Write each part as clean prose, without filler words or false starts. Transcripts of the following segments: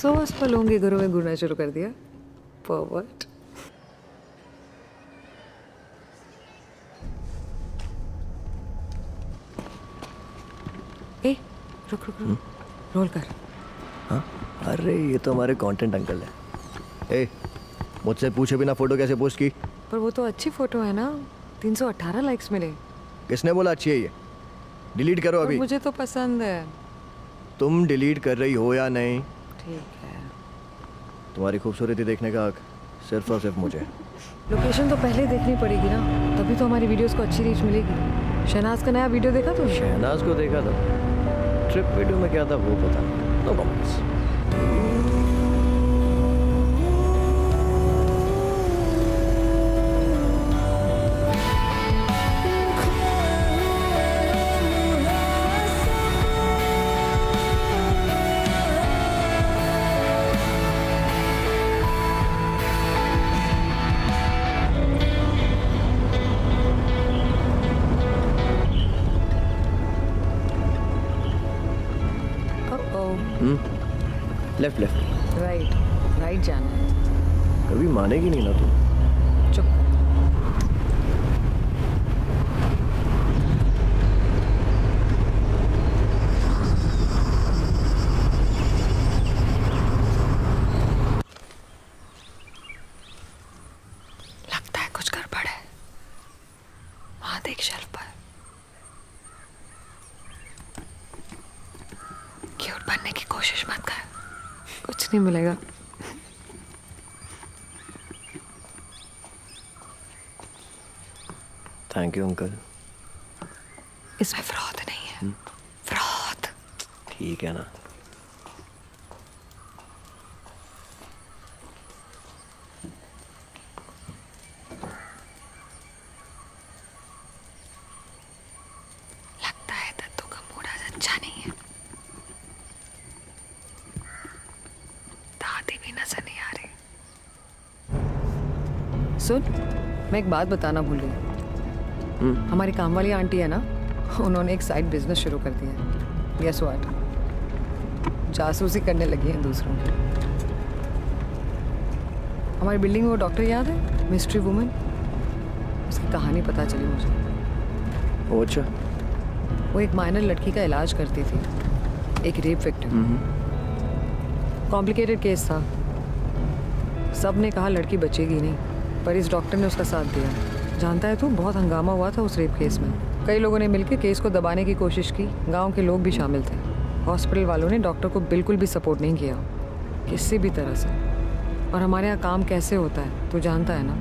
Sauce पलोंगे घरों में घूरना शुरू कर दिया। परवर्ट। ए, रुक रुक रुक, रोल कर। हाँ, अरे ये तो हमारे कंटेंट अंकल है। ए, मुझसे पूछे बिना फोटो कैसे पोस्ट की? पर वो तो अच्छी फोटो है ना, 318 लाइक्स मिले। किसने बोला अच्छी है ये? डिलीट करो अभी। मुझे तो पसंद है। तुम डिलीट कर रही हो या नहीं? ठीक है। तुम्हारी खूबसूरती देखने का हक सिर्फ और सिर्फ मुझे। लोकेशन तो पहले देखनी पड़ेगी ना, तभी तो हमारी वीडियोस को अच्छी रीच मिलेगी। शहनाज का नया वीडियो देखा तुमने? शहनाज को देखा था, ट्रिप वीडियो में क्या था वो पता नहीं। No comments. Left left right, right जाना है। कभी मानेगी नहीं ना तू। चुप। लगता है कुछ गड़बड़ है। वहां देख शेल्फ पर। क्यूट बनने की कोशिश मत कर, कुछ नहीं मिलेगा। Thank you uncle. इसमें फ्रॉड नहीं है। फ्रॉड। ठीक है ना। लगता है दत्तू का मूड आज अच्छा नहीं है। दादी भी नजर नहीं आ रही। सुन, मैं एक बात बताना भूल गई। हमारी काम वाली आंटी है ना, उन्होंने एक साइड बिजनेस शुरू कर दिया है। Guess what? जासूसी करने लगी हैं दूसरों की। हमारी बिल्डिंग में वो डॉक्टर याद है, मिस्ट्री वुमन? उसकी कहानी पता चली मुझे। ओ अच्छा। वो एक माइनर लड़की का इलाज करती थी, एक रेप विक्टिम। कॉम्प्लिकेटेड केस था। सब ने कहा लड़की बचेगी नहीं, पर इस डॉक्टर ने उसका साथ दिया। जानता है तू, बहुत हंगामा हुआ था उस रेप केस में। कई लोगों ने मिलकर केस को दबाने की कोशिश की, गांव के लोग भी शामिल थे। हॉस्पिटल वालों ने डॉक्टर को बिल्कुल भी सपोर्ट नहीं किया, किसी भी तरह से। और हमारे यहाँ काम कैसे होता है तू जानता है ना।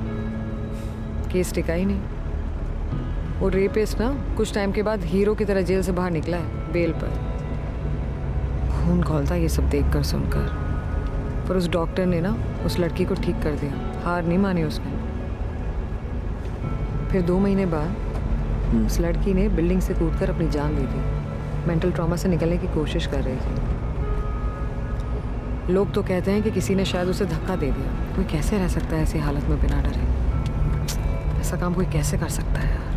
केस टिका ही नहीं। वो रेपिस्ट ना कुछ टाइम के बाद हीरो की तरह जेल से बाहर निकला है, बेल पर। खून खौलता ये सब देख कर सुनकर। पर उस डॉक्टर ने ना उस लड़की को ठीक कर दिया, हार नहीं मानी उसने। फिर 2 महीने बाद उस लड़की ने बिल्डिंग से कूदकर अपनी जान दे दी। मेंटल ट्रॉमा से निकलने की कोशिश कर रही थी। लोग तो कहते हैं कि किसी ने शायद उसे धक्का दे दिया। कोई कैसे रह सकता है ऐसी हालत में बिना डरे? ऐसा काम कोई कैसे कर सकता है यार?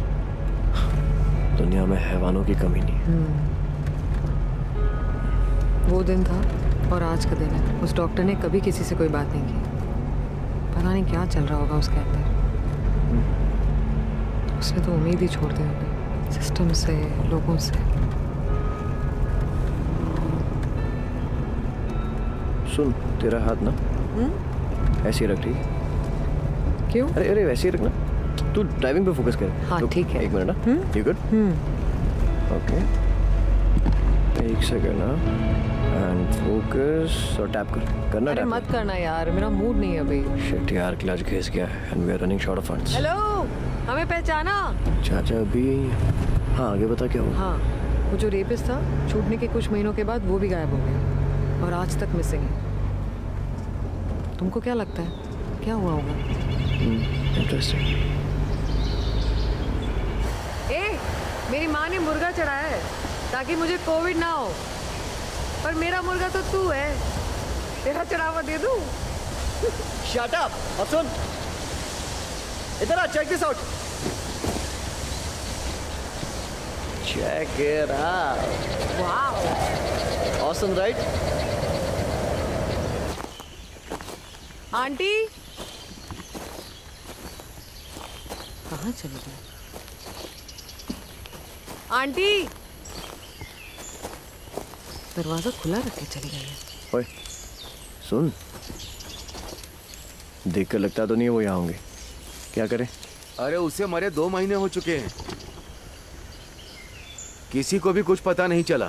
दुनिया में हैवानों की कमी नहीं। वो दिन था और आज का दिन है। उस डॉक्टर ने कभी किसी से कोई बात नहीं की। पता नहीं क्या चल रहा होगा उसके अंदर। उसने तो उम्मीद ही छोड़ दी होगी, सिस्टम से, लोगों से। सुन, तेरा हाथ ना ऐसे ही रख, ठीक? क्यों? अरे अरे वैसे ही रखना। तू ड्राइविंग पे फोकस कर। हाँ, तो ठीक है। 1 मिनट ना। You good? ओके, 1 सेकंड ना। एंड फोकस और टैप कर। करना अरे टैप। मत करना यार, मेरा मूड नहीं है अभी। शिट यार, क्लच घिस गया है and we are running short of funds. Hello, हमें पहचाना? चाचा अभी। हाँ आगे बता क्या हुआ? हाँ, वो जो रेपिस्ट था, छूटने के कुछ महीनों के बाद वो भी गायब हो गया और आज तक मिसिंग है। तुमको क्या लगता है क्या हुआ होगा? इंटरेस्टिंग। ए, मेरी माँ ने मुर्गा चढ़ाया है ताकि मुझे कोविड ना हो, पर मेरा मुर्गा तो तू है। तेरा चढ़ावा दे दूं? Shut up. अब सुन, इधर आ, check this out. Check it out. Wow, awesome right? Aunty कहाँ चली गई? आंटी दरवाजा खुला रख के चली गई है। ओए सुन, देख कर लगता तो नहीं है वो यहाँ होंगे। क्या करें? अरे उसे मरे 2 महीने हो चुके हैं, किसी को भी कुछ पता नहीं चला।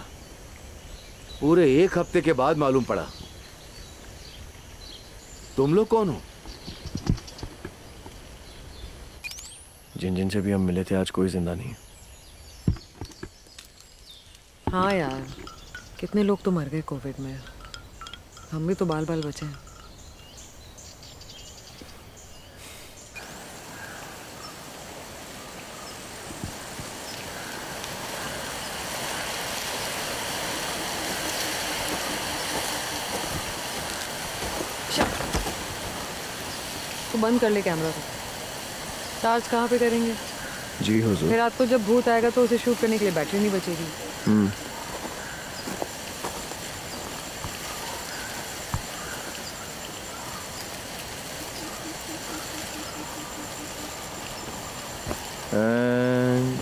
पूरे 1 हफ्ते के बाद मालूम पड़ा। तुम लोग कौन हो? जिन जिन से भी हम मिले थे आज कोई जिंदा नहीं है। हाँ यार, कितने लोग तो मर गए कोविड में। हम भी तो बाल बाल बचे हैं। तो बंद कर ले कैमरा को। चार्ज कहाँ पे करेंगे? जी हुजूर। फिर रात को जब भूत आएगा तो उसे शूट करने के लिए बैटरी नहीं बचेगी। And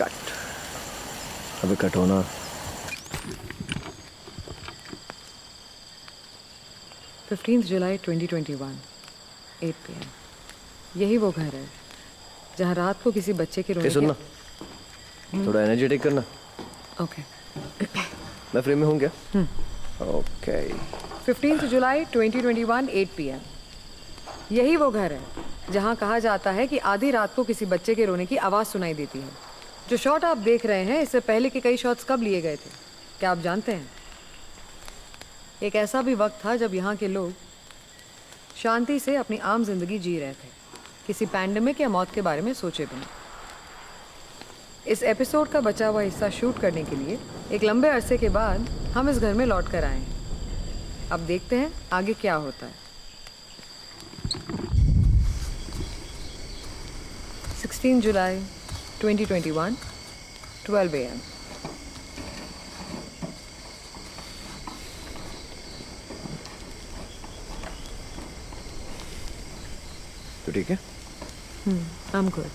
cut. अबे कट होना। जुलाई 2021 8 PM। यही वो घर है जहाँ रात को किसी बच्चे के रोने सुनना, थोड़ा एनर्जेटिक करना। ओके। मैं फ्रेम में हूँ क्या? ओके। 15 जुलाई 2021 8 PM। यही वो घर है जहाँ कहा जाता है कि आधी रात को किसी बच्चे के रोने की आवाज़ सुनाई देती है। जो शॉट आप देख रहे हैं, इससे पहले के कई शॉट्स कब लिए गए थे क्या आप जानते हैं? एक ऐसा भी वक्त था जब यहाँ के लोग शांति से अपनी आम जिंदगी जी रहे थे, किसी पैंडेमिक या मौत के बारे में सोचे बिना। इस एपिसोड का बचा हुआ हिस्सा शूट करने के लिए एक लंबे अरसे के बाद हम इस घर में लौट कर आए हैं। अब देखते हैं आगे क्या होता है। 16 जुलाई 2021 12 AM। तो ठीक है। I'm good.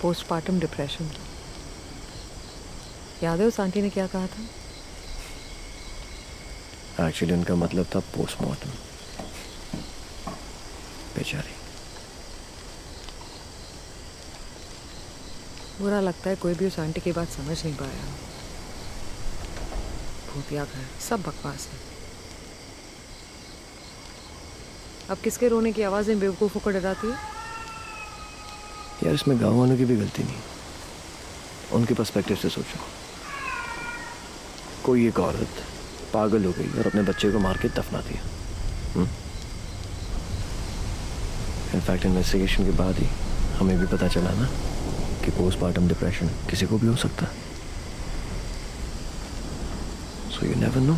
Postmortem depression. याद है उस आंटी ने क्या कहा था? एक्चुअली उनका मतलब था पोस्टमार्टम। बेचारी। बुरा लगता है कोई भी उस आंटी की बात समझ नहीं पाया। भूतिया घर, सब बकवास है। अब किसके रोने की आवाज़ें बेवकूफ़ों को डराती है? यार इसमें गाँव वालों की भी गलती नहीं। उनके पर्सपेक्टिव से सोचो। कोई एक औरत पागल हो गई और अपने बच्चे को मार के दफना दिया। इनफैक्ट इन्वेस्टिगेशन के बाद ही हमें भी पता चला ना कि पोस्टमार्टम डिप्रेशन किसी को भी हो सकता है। So you never know,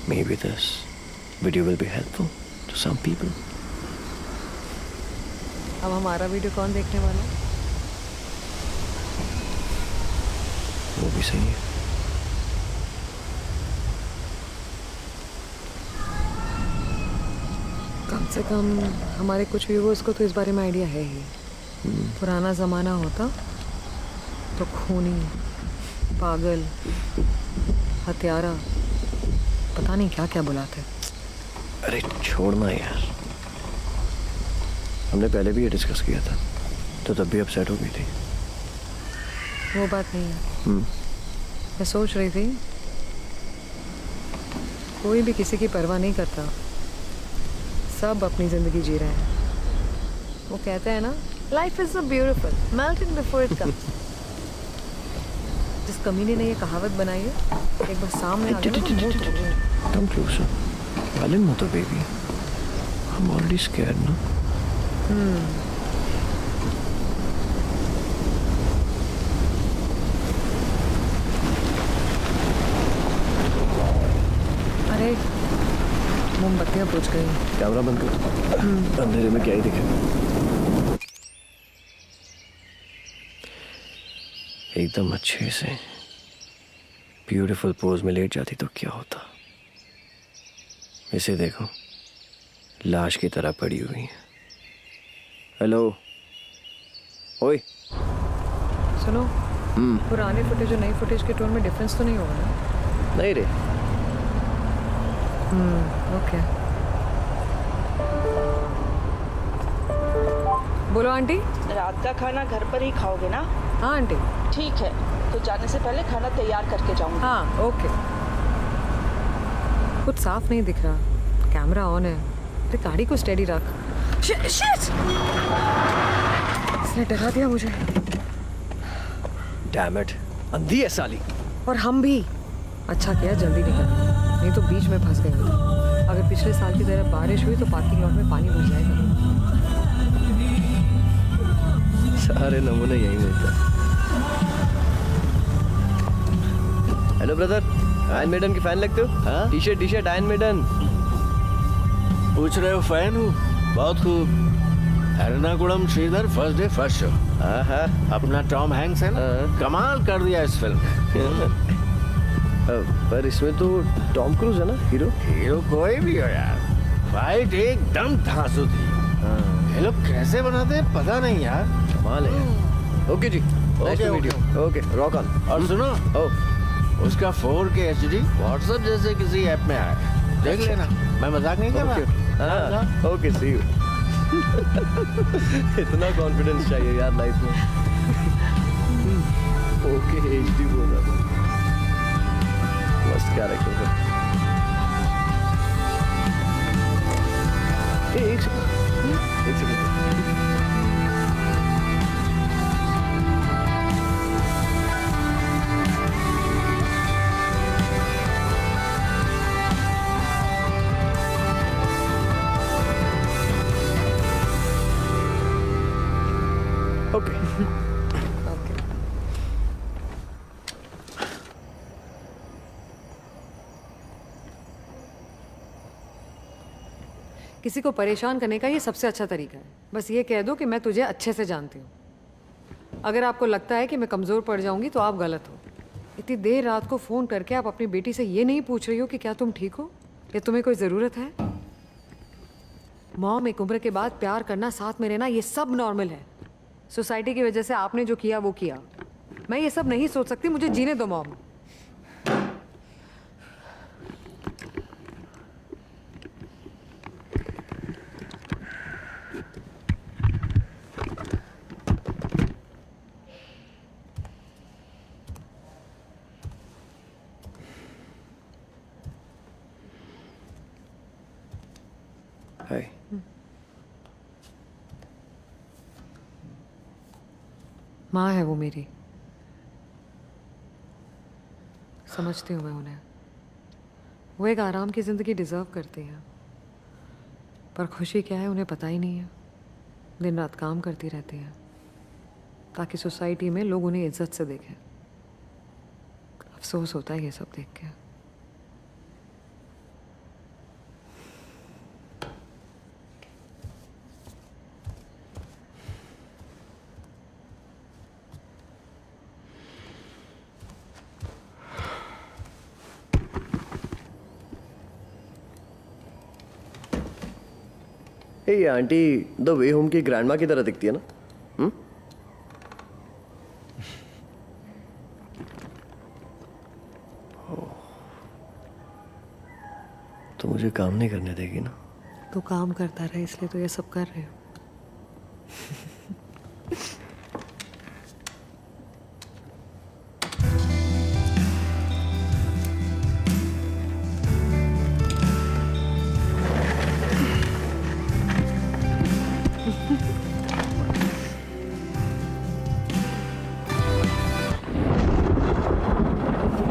maybe this video will be helpful to some people. अब हमारा वीडियो कौन देखने वाला है? वो भी सही है। कम से कम हमारे कुछ व्यूअर्स को तो इस बारे में आइडिया है ही। पुराना ज़माना होता तो खूनी, पागल, हत्यारा, पता नहीं क्या क्या बुलाते। अरे छोड़ना यार, हमने पहले भी ये डिस्कस किया था तो तब भी अपसेट हो गई थी। वो बात नहीं है। मैं सोच रही थी कोई भी किसी की परवाह नहीं करता, सब अपनी ज़िंदगी जी रहे हैं। वो कहते हैं ना, life is so beautiful, melting before it comes. जिस कमीने ने ये कहावत बनाई है, एक बार सामने आ गया ना तो मुंह तोड़ दूंगी। Come closer. Violin mother, baby. I'm already scared, no? अरे मोमबत्तियाँ बुझ गई। कैमरा बंद कर, अंधेरे में क्या ही दिखे। एकदम अच्छे से ब्यूटीफुल पोज में लेट जाती तो क्या होता। इसे देखो, लाश की तरह पड़ी हुई है। हेलो, ओए। सुनो, पुराने फुटेज और नई फुटेज के टोन में डिफरेंस तो नहीं होगा ना? नहीं रे। ओके। बोलो आंटी। रात का खाना घर पर ही खाओगे ना? हाँ आंटी। ठीक है, तो जाने से पहले खाना तैयार करके जाऊंगी। हाँ ओके। कुछ साफ नहीं दिख रहा, कैमरा ऑन है। अरे गाड़ी को स्टेडी रख। शिट! इसने डरा दिया मुझे। डैम इट, अंधी है साली। और हम भी। अच्छा किया जल्दी निकल, नहीं तो बीच में फंस गए होते। अगर पिछले साल की तरह बारिश हुई तो पार्किंग लॉट में पानी भर जाएगा। सारे नमूने यही मिलते हैं। हेलो ब्रदर, आयरन मेडन की फैन लगते हो? हाँ? T shirt Iron Maiden. पूछ रहे हो फैन हूँ? बहुत खूब। Ernakulam Sreedhar first day first show. हाँ। अपना टॉम हैंक्स है ना, कमाल कर दिया इस फिल्म में। पर इसमें तो टॉम क्रूज है ना हीरो। हीरो कोई भी हो यार, फाइट एकदम धांसू थी। ये लोग कैसे बनाते हैं पता नहीं यार, कमाल है। ओके जी, nice to meet you. Okay, rock on. और सुनो, उसका 4K HD व्हाट्सएप जैसे किसी ऐप में आया है, देख लेना। मैं मजाक नहीं कर रहा। हाँ, ओके, सी यू। इतना कॉन्फिडेंस चाहिए यार लाइफ में। ओके, HD बोल रहा था। मस्त कैरेक्टर है। एक सेकंड। ओके। किसी को परेशान करने का ये सबसे अच्छा तरीका है। बस ये कह दो कि मैं तुझे अच्छे से जानती हूँ। अगर आपको लगता है कि मैं कमज़ोर पड़ जाऊंगी तो आप गलत हो। इतनी देर रात को फ़ोन करके आप अपनी बेटी से ये नहीं पूछ रही हो कि क्या तुम ठीक हो या तुम्हें कोई ज़रूरत है। मॉम, एक उम्र के बाद प्यार करना, साथ में रहना, ये सब नॉर्मल है। सोसाइटी की वजह से आपने जो किया वो किया। मैं ये सब नहीं सोच सकती, मुझे जीने दो मॉम। हाय। माँ है वो मेरी, समझती हूँ मैं उन्हें। वो एक आराम की ज़िंदगी डिज़र्व करती हैं, पर खुशी क्या है उन्हें पता ही नहीं है। दिन रात काम करती रहती हैं ताकि सोसाइटी में लोग उन्हें इज्जत से देखें। अफसोस होता है ये सब देख के। ये आंटी द वे होम की ग्रैंडमा की तरह दिखती है ना? तो मुझे काम नहीं करने देगी ना? तो काम करता रहे, इसलिए तो ये सब कर रहे हो।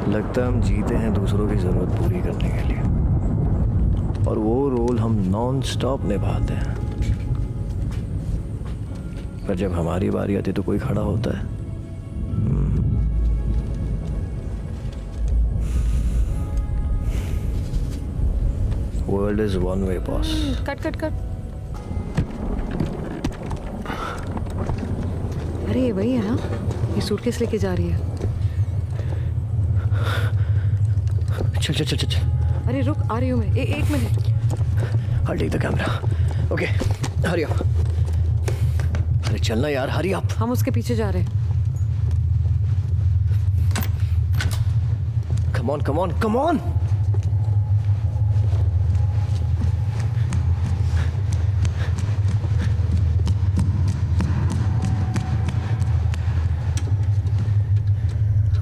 लगता है हम जीते हैं दूसरों की ज़रूरत पूरी करने के लिए, और वो रोल हम नॉन स्टॉप निभाते हैं। पर जब हमारी बारी आती तो कोई खड़ा होता है। वो world is one way, boss. Cut cut cut. अरे ये वही है ना, ये सूटकेस लेके जा रही है। चल चल चल चल चल। अरे रुक, आ रही हूँ मैं। एक minute. I'll take the camera. Okay, hurry up. अरे चलना यार, hurry up. हम उसके पीछे जा रहे हैं। Come on, come on, come on.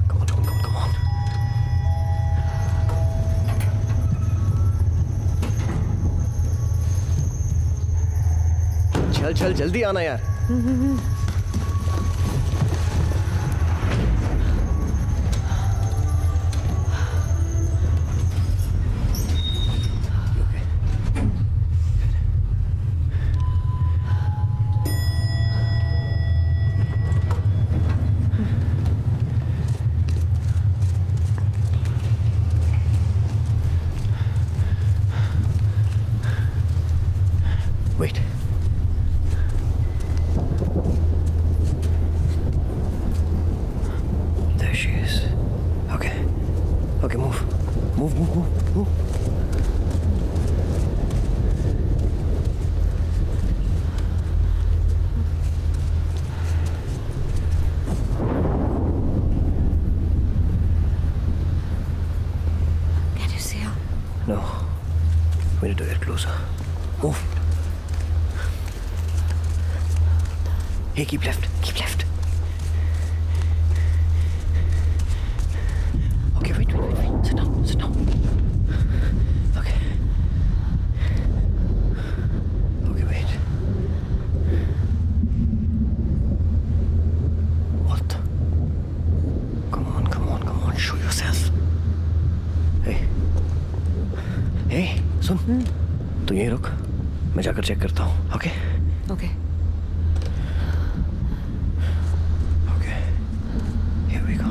Come on, come on, come on, come on. चल चल जल्दी आना यार। Wait. There she is. Okay. Okay, move. Move, move, move, move. Can you see her? No. We need to get closer. Move. Hey, keep left. Keep left. Okay, wait. Sit down. Sit down. Okay. Okay, wait. What? Come on, come on, come on. Show yourself. Hey. Hey, सुन। तू यहीं रुक। मैं जाकर check करता हूँ। Okay? Okay. Okay. Here we go.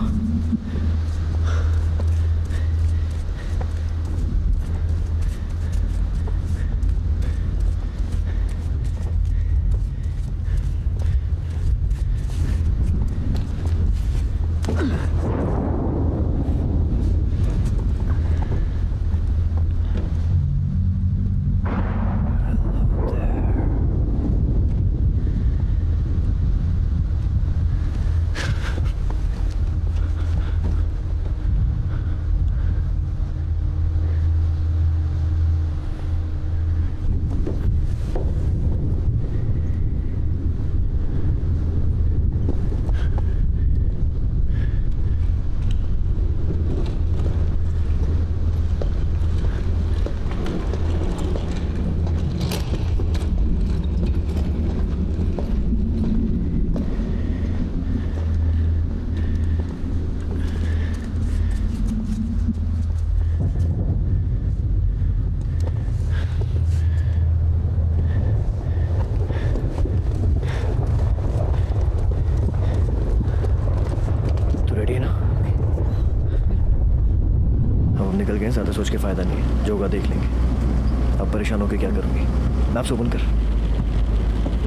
निकल गए, ज़्यादा सोच के फ़ायदा नहीं है, जो होगा देख लेंगे। अब परेशान होकर क्या करूँगी? मैप्स ओपन कर।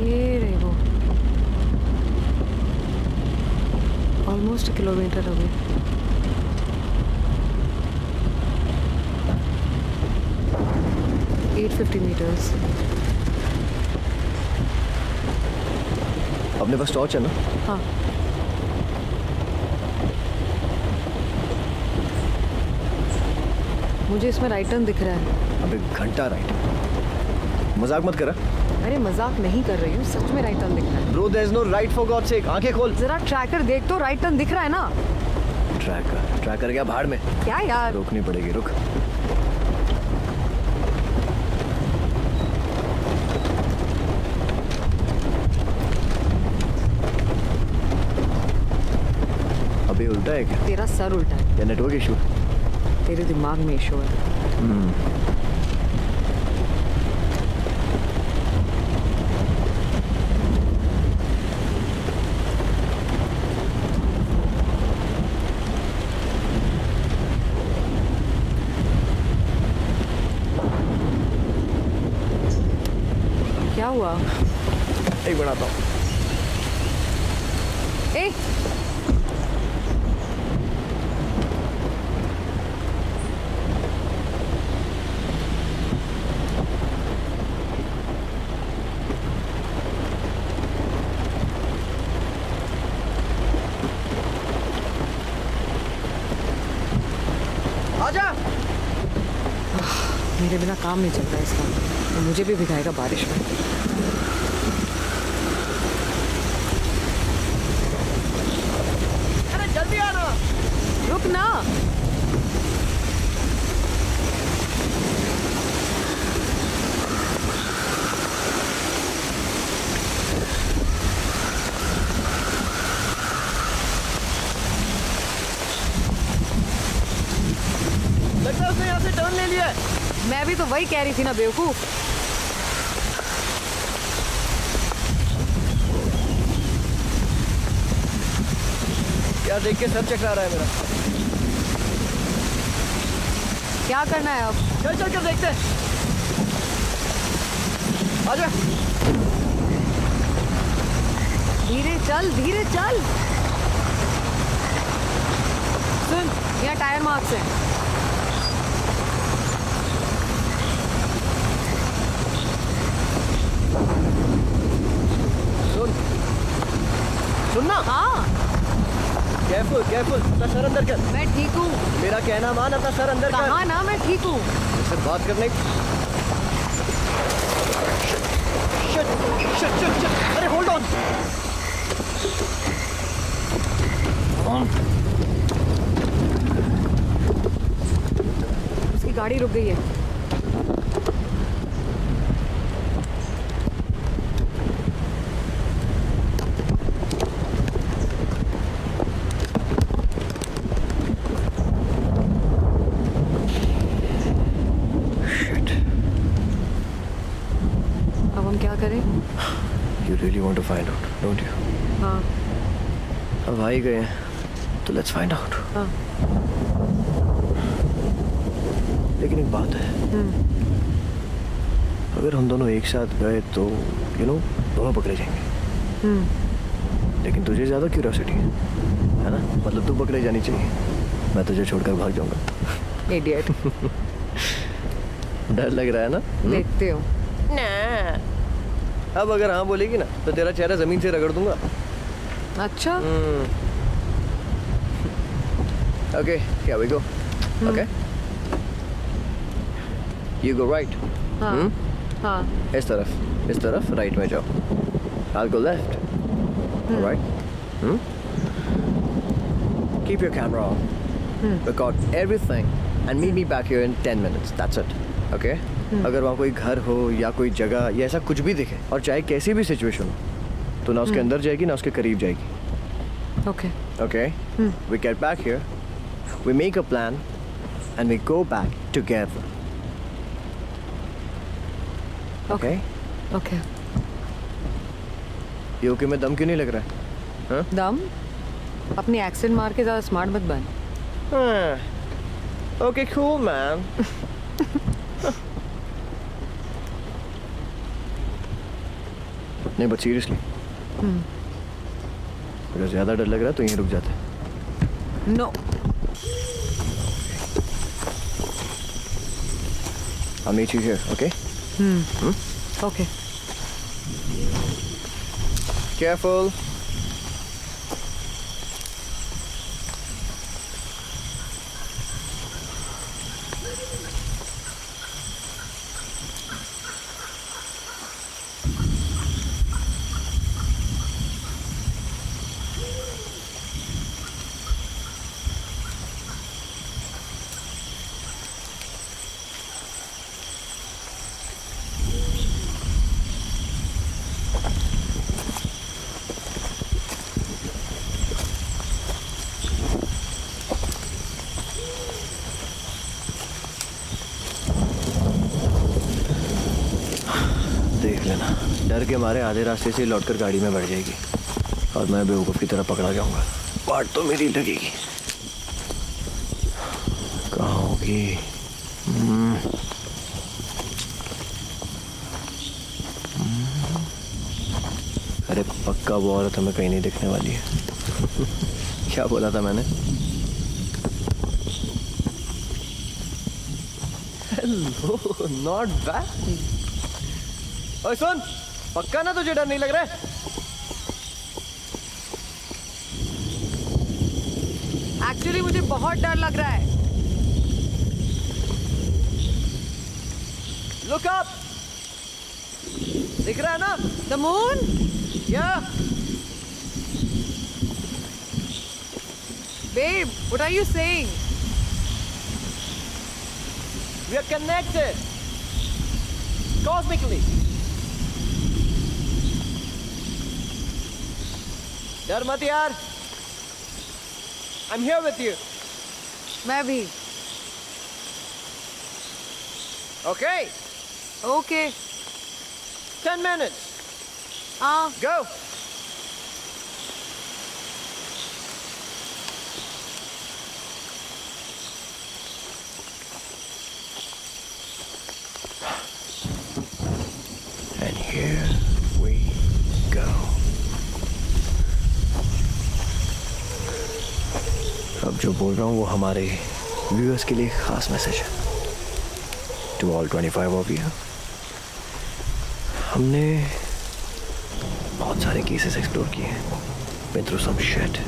ये रहे वो, ऑलमोस्ट किलोमीटर अवे। $850 अपने पास टॉर्च है ना? हाँ। मुझे इसमें राइट टर्न दिख रहा है। अबे घंटा राइट, मजाक मत करा। अरे मजाक नहीं कर रही हूँ, सच में राइट टर्न दिख रहा है। Bro there is no right for God sake. आंखें खोल, जरा ट्रैकर देख तो, राइट टर्न दिख रहा है ना। ट्रैकर क्या भाड़ में? क्या यार, रोकनी पड़ेगी, रुक। अबे उल्टा है क्या? तेरा सर उल्टा है या नेटवर्क इशू? तेरे दिमाग में इशू है। हुआ? एक बनाता हूँ। ए आजा। मेरे बिना काम नहीं चलता इसका, तो मुझे भी भिगाएगा बारिश में। अरे जल्दी आना। रुक ना। लगता है उसने यहाँ से टर्न ले लिया है। मैं भी तो वही कह रही थी ना बेवकूफ। क्या देख के सर चकरा रहा है मेरा। क्या करना है अब? चल चल कर देखते हैं। आजा। धीरे चल, धीरे चल। सुन, यहाँ टायर मार्क्स हैं। सुन सुनना। हाँ, केयरफुल केयरफुल, अपना सर अंदर कर। मैं ठीक हूँ। मेरा कहना मान, अपना सर अंदर कर। कहा ना मैं ठीक हूँ। मुझसे बात करने। शिट शिट शिट शिट, अरे होल्ड ऑन। उसकी गाड़ी रुक गई है। शिट। अब हम क्या करें? You really want to find out, don't you? हाँ अब आ ही गए हैं, तो let's find out. हाँ। लेकिन एक बात है, अगर हम दोनों एक साथ गए तो दोनों पकड़े जाएंगे। लेकिन तुझे ज्यादा क्यूरियोसिटी है ना? मतलब तू पकड़े जानी चाहिए, मैं तुझे छोड़कर भाग जाऊंगा। इडियट। डर लग रहा है ना? देखते हो। अब अगर हाँ बोलेगी ना तो तेरा चेहरा जमीन से रगड़ दूंगा। अच्छा। Okay, here we go. Okay. You go right. हाँ हाँ इस तरफ राइट में जाओ। I'll go left. All right. Keep your camera on. Record everything and meet me back here in 10 minutes. That's it. Okay? अगर वहाँ कोई घर हो या कोई जगह या ऐसा कुछ भी दिखे, और चाहे कैसी भी सिचुएशन हो, तो ना उसके अंदर जाएगी ना उसके करीब जाएगी। Okay. Okay? We get back here, we make a plan, and we go back together. Okay? Okay. ये ओके में दम क्यों नहीं लग रहा है? हाँ? दम? अपनी एक्सेंट मार के ज़्यादा स्मार्ट मत बन। Okay, cool, man. नहीं, but seriously. अगर ज़्यादा डर लग रहा है तो यहीं रुक जाते हैं। No. I'll meet you here, okay? Okay. Careful. देख लेना, डर के मारे आधे रास्ते से लौटकर गाड़ी में बैठ जाएगी और मैं बेवकूफ़ की तरह पकड़ा जाऊंगा। वाट तो मेरी लगेगी। कहाँ होगी? अरे पक्का वो औरत हमें कहीं नहीं दिखने वाली है। क्या बोला था मैंने? Hello, not bad. ओए सुन, पक्का ना तुझे डर नहीं लग रहा है? एक्चुअली मुझे बहुत डर लग रहा है। लुक अप, दिख रहा है ना? The moon? या Babe, what are you saying? we are connected cosmically. डर मत यार, I'm here with you. मैं भी। Okay, Okay. 10 minutes. हाँ। Go. And here we go. अब जो बोल रहा हूँ वो हमारे व्यूअर्स के लिए एक खास मैसेज है। To all 25 of you. हमने बहुत सारे केसेस एक्सप्लोर किए हैं, been through some shit,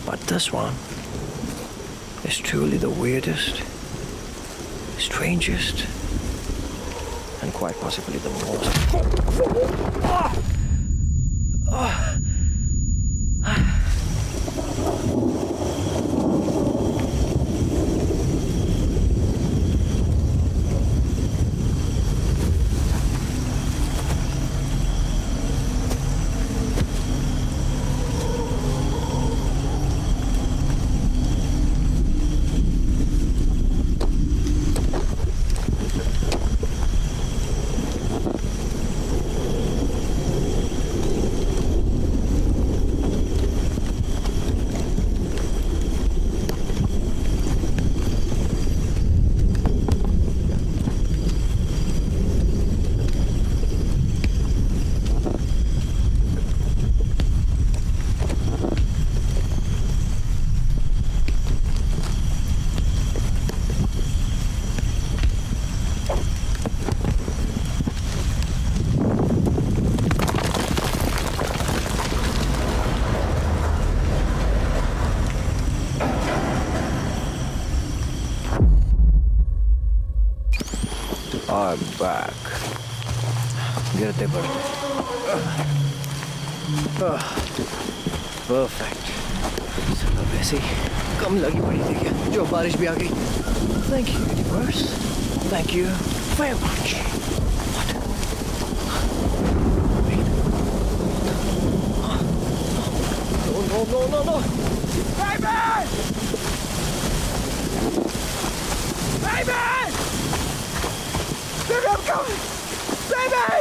but this one is truly the weirdest, strangest, and quite possibly the most. I'm back. गिरते पड़ते। परफेक्ट। सब वैसे ही कम लगी पड़ी थी क्या? जो बारिश भी आ गई। Thank you universe. Thank you very much. What? Wait. No, no, no, no, no. Baby! Baby! Baby, I'm coming! Baby!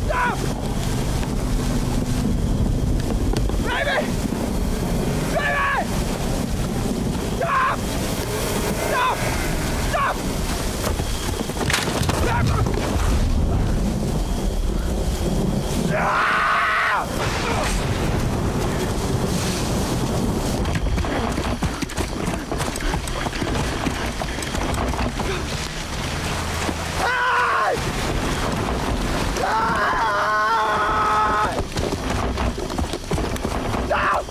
Stop! Baby! Baby! Stop! Stop! Stop! Stop!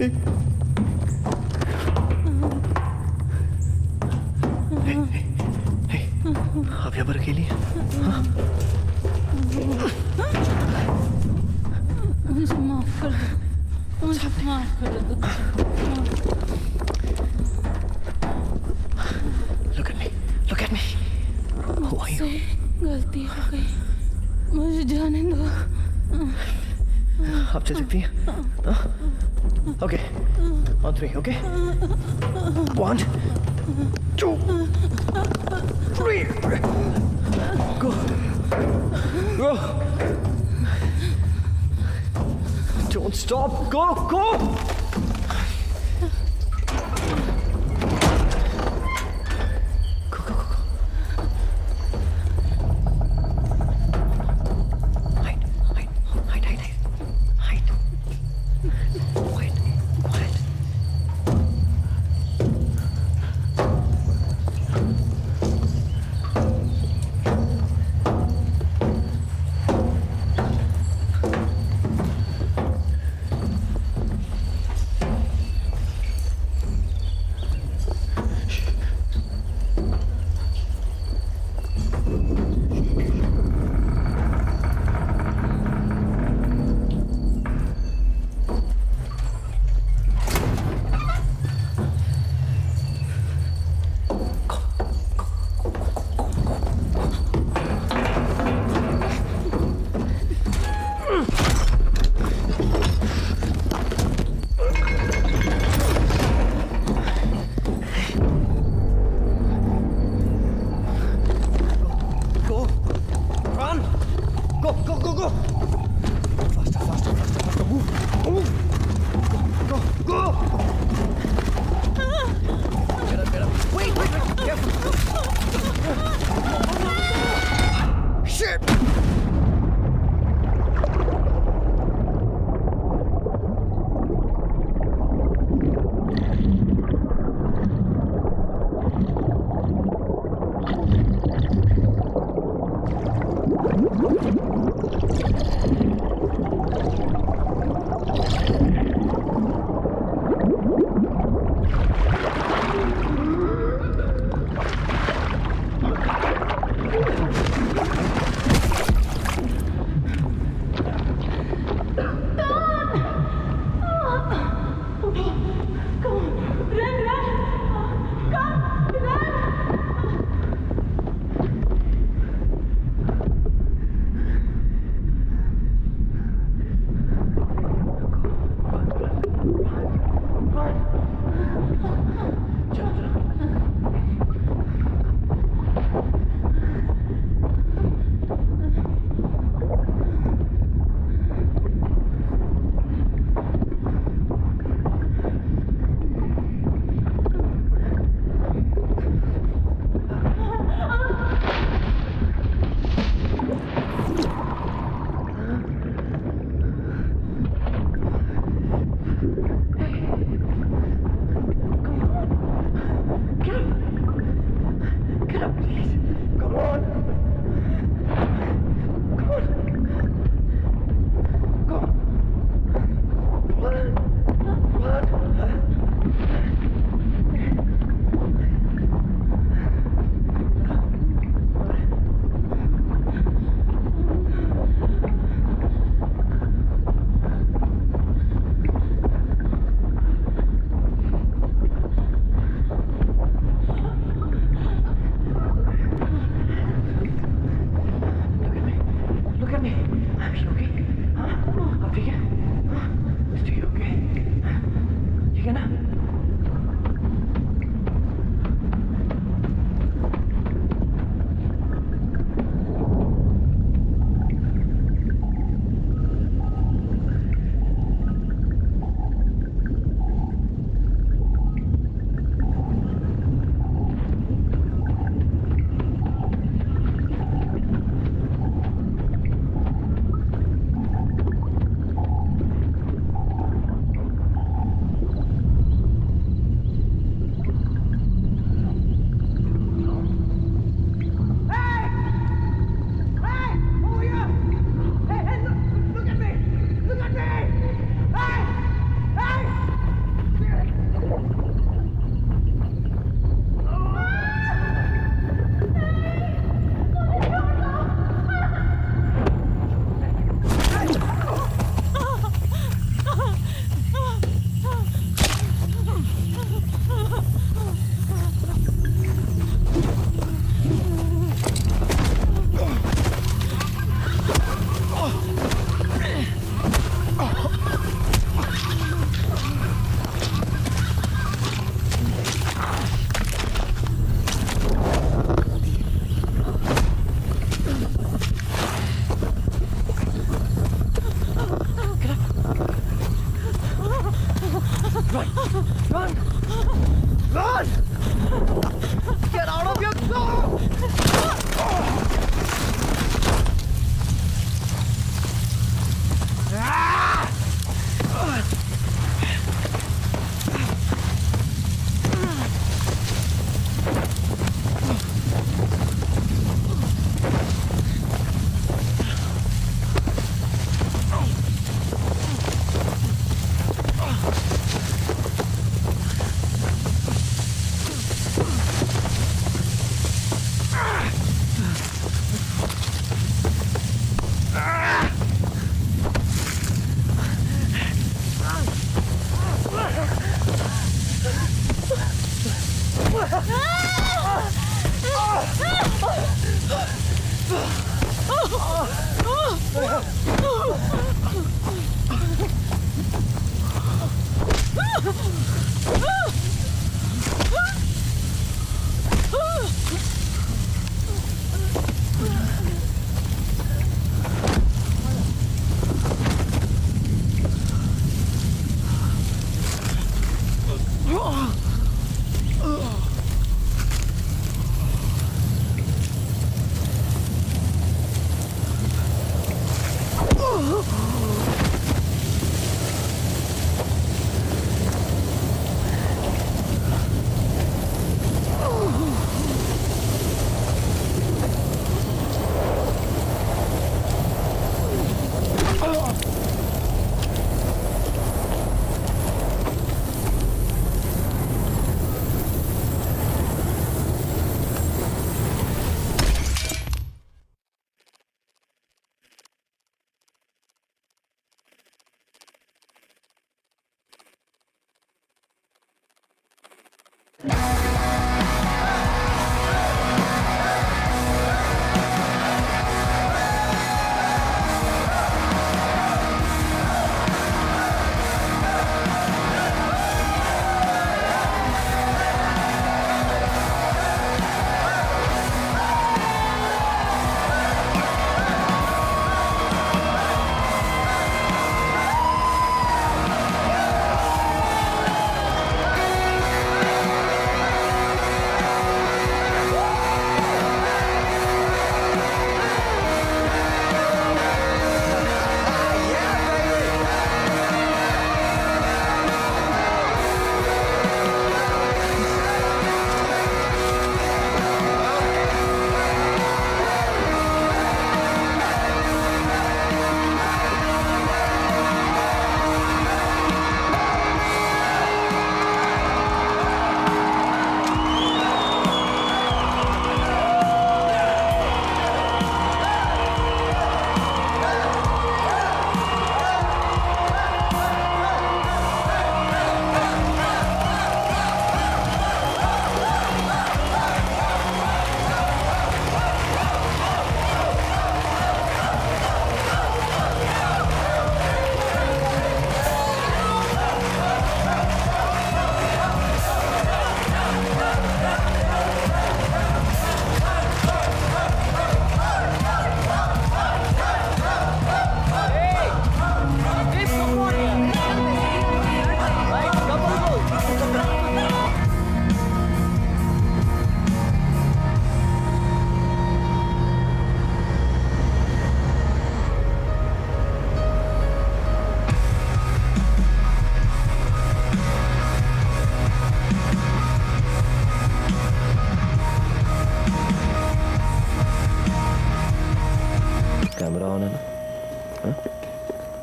आप यहाँ पर अकेली हैं? हाँ? मुझे माफ कर दो, मुझे माफ कर दो। Look at me. Who are you? गलती हो गई, मुझे जाने दो। आप चल सकती हैं? Okay. On 3, okay? 1, 2, 3. Go. Go. Don't stop. Go. Go.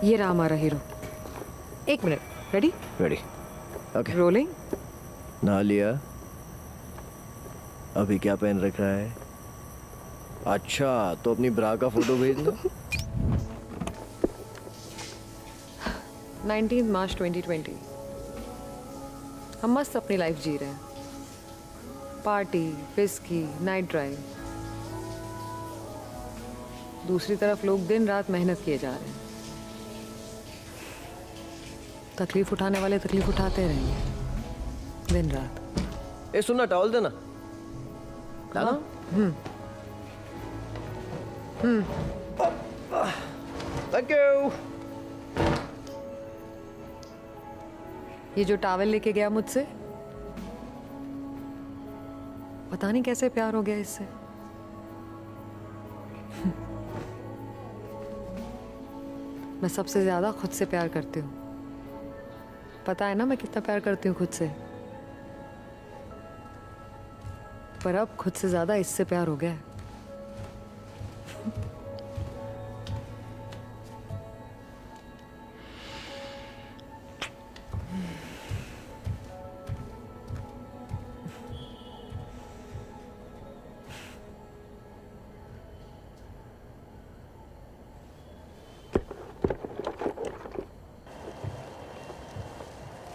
ये रहा हमारा hero. 1 minute, ready? Ready. Okay. Rolling. नहा लिया? अभी क्या पहन रखा है? अच्छा, तो अपनी ब्रा का फोटो भेज दो। 19 मार्च 2020। हम मस्त अपनी लाइफ जी रहे हैं। Party, whisky, night drive. दूसरी तरफ लोग दिन रात मेहनत किए जा रहे हैं। तकलीफ उठाने वाले तकलीफ उठाते रहेंगे दिन रात। ए सुनना, टॉवल देना। लाना? Thank you. ये जो टॉवल लेके गया मुझसे, पता नहीं कैसे प्यार हो गया इससे। मैं सबसे ज्यादा खुद से प्यार करती हूँ। पता है ना मैं कितना प्यार करती हूँ खुद से। पर अब खुद से ज्यादा इससे प्यार हो गया है।